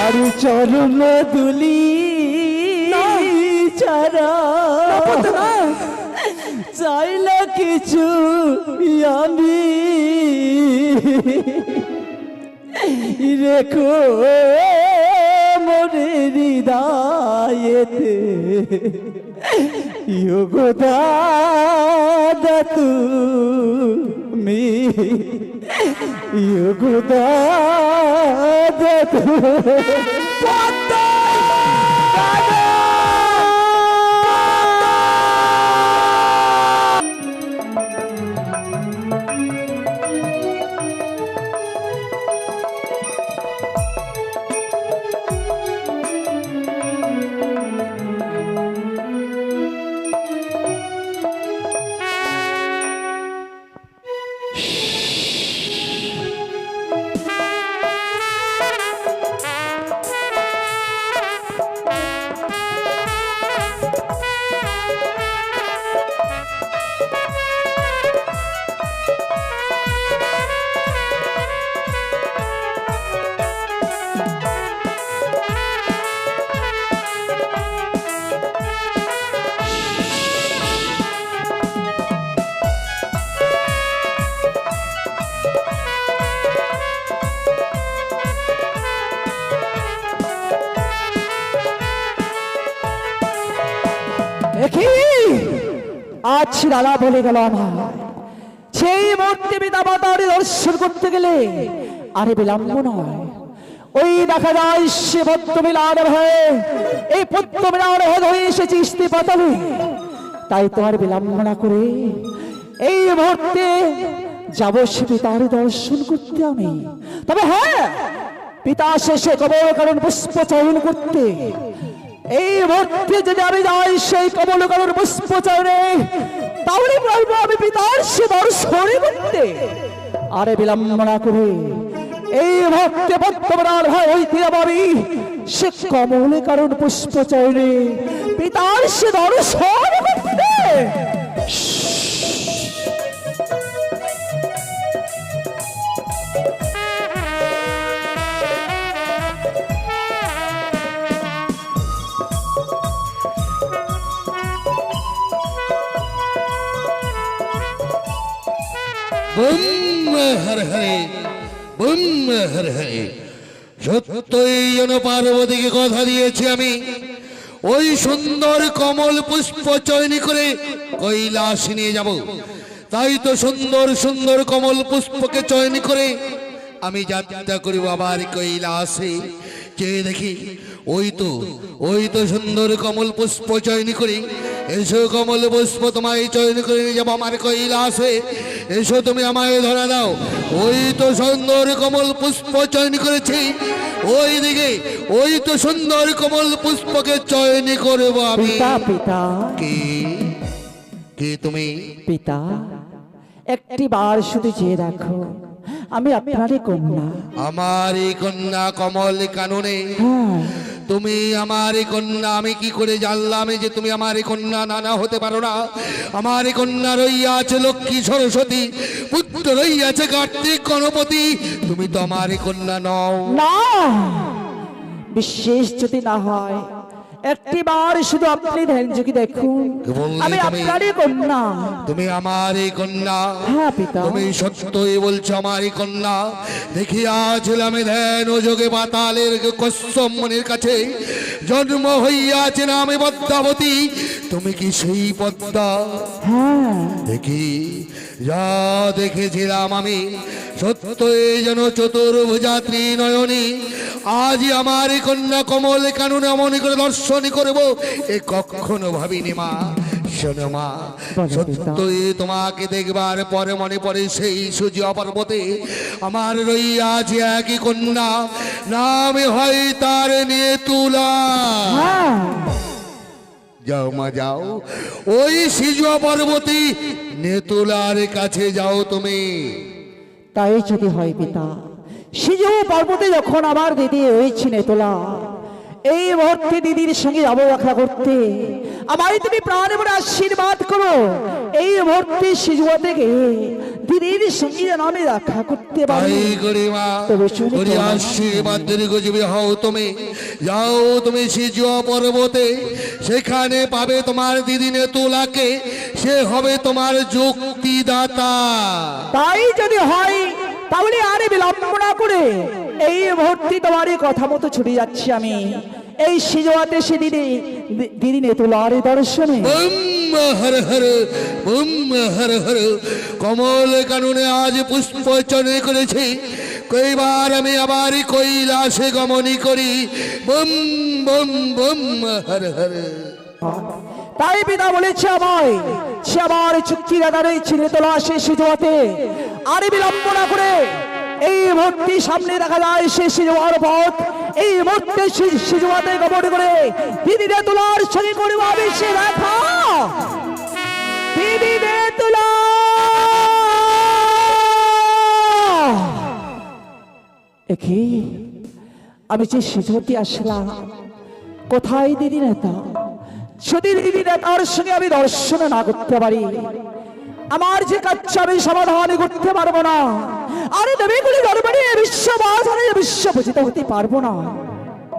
আর চরণ দুলি ছাড়া চাইলা কিছু আমি রেখো মনে হৃদয়েতে যোগদা তুমি যোগদা আজ লালা বলে গেল আমার সেই মূর্তি পিতা মাতার দর্শন করতে গেলে আরে বিলম্ব নয়, ওই দেখা যায় সে পদ্মবিলার হয়ে এই পদ্মবিলার হয়ে ধরে এসেছে ইস্তি পাতালে। তাই তো আর বিলম্ব না করে এই মুহূর্তে যাব সে পিতার দর্শন করতে আমি। তবে হ্যাঁ, পিতা শেষে কবল কারণ পুষ্প চয়ন করতে এই মুহূর্তে যদি আমি যাই সেই কমল কারণ পুষ্প চয়নে, তাহলে বলবো আমি পিতার সে দর্শন করতে। আরে বিলম্ব না করে এই মুহূর্তে পদ্মবিলার হয় হইতে আমি সে কমল কারণ পুষ্প চয়নে পিতার সে দর্শন করতে। বুম হর হরে বুম হর হরে। সত্যই যেন পার্বতীকে কথা দিয়েছি আমি, ওই সুন্দর কমল পুষ্প চয়ন করে কৈলাস নিয়ে যাব। তাই তো সুন্দর সুন্দর কমল পুষ্পকে চয়ন করে আমি যাত্রা করিব আবার কৈলাসে। চেয়ে দেখি ওই তো সুন্দর কমল পুষ্প চয়ন করি। এসো কমল পুষ্প তোমায় চয়ন করে নিয়ে যাবো আমার কৈলাসে। এসো তুমি আমায় ধরা দাও। ওই তো সুন্দর কমল পুষ্প চয়ন করেছি, ওই দিকে ওই তো সুন্দর কমল পুষ্পকে চয়ন করব আমি। পিতা পিতা কে তুমি? পিতা একটি বার শুধু চেয়ে দেখো, আমি আপনারই কন্যা। আমার এই কন্যা কমল কাননে? হ্যাঁ, তুমি আমার এই কন্যা। আমি কি করে জানলাম যে তুমি আমার এই কন্যা? নানা হতে পারো না। আমার এই কন্যা রইয়াছে লক্ষ্মী সরস্বতী, পুত্র রইয়াছে কার্তিক গণপতি। তুমি তো আমার এই কন্যা নও। না, বিশেষ যদি না হয় একটি বার শুধু আপনি ধ্যানযোগী দেখুন, আমি আপনারই কন্যা। তুমি আমার এই কন্যা? হ্যাঁ পিতা। তুমি সত্যই বলছো আমার এই কন্যা? দেখিয়াছিলাম ধ্যান ও যোগে পাতালের কশ্যপ মুনির কাছে জন্ম হইয়াছে নামে পদ্মাবতী। তুমি কি সেই পদ্মা? হ্যাঁ, দেখি যা দেখেছিলাম আমি সত্যই যেন চতুর্ভুজা ত্রিনয়নী। আজ আমার এই কন্যা কমল কাননে অমন করে দর্শন করব এ কখনো ভাবিনি মা। শোনো মা, সত্যই তোমাকে দেখবার পরে মনে পড়ে সেই সূর্য পর্বতে আমার রইয়াছে একই কন্যা, নামে হয় তার নিয়ে তুলা। যাও মা যাও, ওই সিজু পর্বতী নেতুলার কাছে যাও তুমি। তাই যদি হয় পিতা, সিজু পর্বতে যখন আমার দিদি হয়েছি নেতলা, এই মুহূর্তে দিদির সঙ্গে যাবো দেখা করতে। আমায় তুমি প্রাণে ভরে আশীর্বাদ করো, এই মুহূর্তে সিজুয়া থেকে দিদির সঙ্গে যেন আমি দেখা করতে পারি। তাই করি মা, তবে শুনি করি তোমার- আশীর্বাদ দীর্ঘজীবী হও তুমি। যাও তুমি সিজুয়া পর্বতে, সেখানে পাবে তোমার দিদি নেতুলাকে, সে হবে তোমার যুক্তিদাতা। তাই যদি হয় তাহলে আরে বিলম্ব না করে এই মুহূর্তে তোমারই কথা মতো ছুটে যাচ্ছি আমি এই সিজুয়াতে সে দিদি নেতুলার দর্শনে। Broom Har Har, broom Har Har. কমল কাননে আজ পুষ্পচনে করেছি, কইবার আমি আবার কৈলাসে গমনী করি। Boom boom boom Har Har. তাই পিতা বলেছে আমায়, সে আমার চুক্তি দাদা রয়েছে নেতলা সে সিজুয়াতে। আরে বিলম্ব না করে এই মুহূর্তে সামনে দেখা যায় সে সিজুয়ার পথ। এই মুহূর্তে সিজুয়াতে গমন করে দিদি নেতুলার সঙ্গে করবো আমি সে দেখা। দিদি নেতুলা একি আমি যে সিজুয়াতে আসলাম, কোথায় দিদি নেতা? যদি দিদি নেতার সঙ্গে আমি দর্শন না করতে পারি, আমার যে কাজ আমি সমাধান করতে পারবো না। আরে দেবীগুলি দরবারে বিশ্ব বাজারে বিশ্ব পূজিত হতে পারবো না।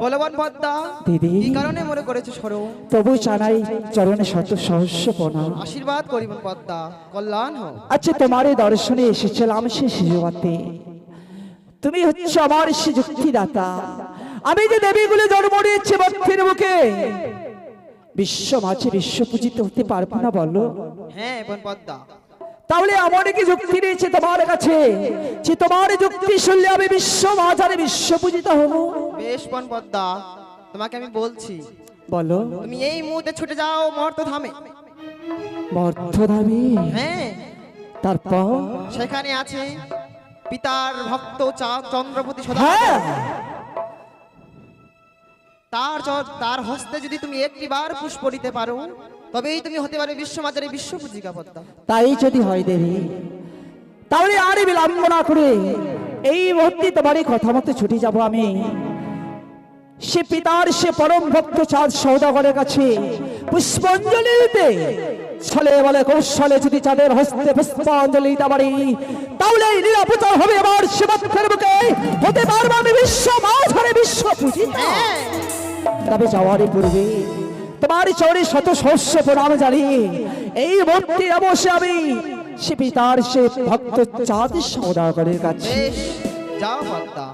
বলো বোন পদ্মা, দিদি কি কারণে মনে করেছো সরো? তবু জানাই চরণে শত সহস্র প্রণাম। আশীর্বাদ করি বোন পদ্মা, কল্যাণ হোক। আচ্ছা তোমার এই দর্শনে এসেছিলাম সে শিশুয়াতে। তুমি হচ্ছে আমার সে যুক্তিদাতা। আমি যে দেবীগুলি জন্ম নিয়েছি ভক্তির মুখে, বিশ্ব মাঝে বিশ্ব পূজিত হতে পারবো না বলো? হ্যাঁ বোন পদ্মা, তাহলে এমন কি যুক্তি রয়েছে তোমার কাছে যে তোমার যুক্তি শুনলে আমি বিশ্ব মাঝারে বিশ্ব পূজিত হব? বেশ বোন পদ্মা, তোমাকে আমি বলছি, বলো। তুমি এই মুহূর্তে ছুটে যাও মর্তধামে। মর্তধামে? হ্যাঁ, তারপর? সেখানে আছে পিতার ভক্ত চন্দ্রপতি সদা। হ্যাঁ, তার হস্তে যদি তুমি একটি বার পুষ্প দিতে পারো, তবেই তুমি হতে পারবে বিশ্বমাজারে বিশ্ব পূজিকা পদ্মা। তাই যদি হয় দেবী, তাহলে আর বিলম্ব না করে এই মুহূর্তে তোমারই কথা মতো ছুটে যাব আমি সে পিতার সে পরম ভক্ত চাঁদ সৌদাগরের কাছে পুষ্পাঞ্জলি দিতে। ছলে বলে কৌশলে যদি চাঁদের হস্তে পুষ্পাঞ্জলি দিতে পারি, তাহলে এই নিরাপত্তা হবে আমার শিবক্ষের বুকে, হতে পারবো আমি বিশ্ব মাঝারে বিশ্ব পূজিত। তবে যাওয়ারই পূর্বে তোমার চৌরি শত সহস্র প্রণাম জানিয়ে এই মুহূর্তে অবশ্য আমি সে পিতার সে ভক্ত চাঁদ সৌদাগরের কাছে। বেশ, যাও পদ্মা।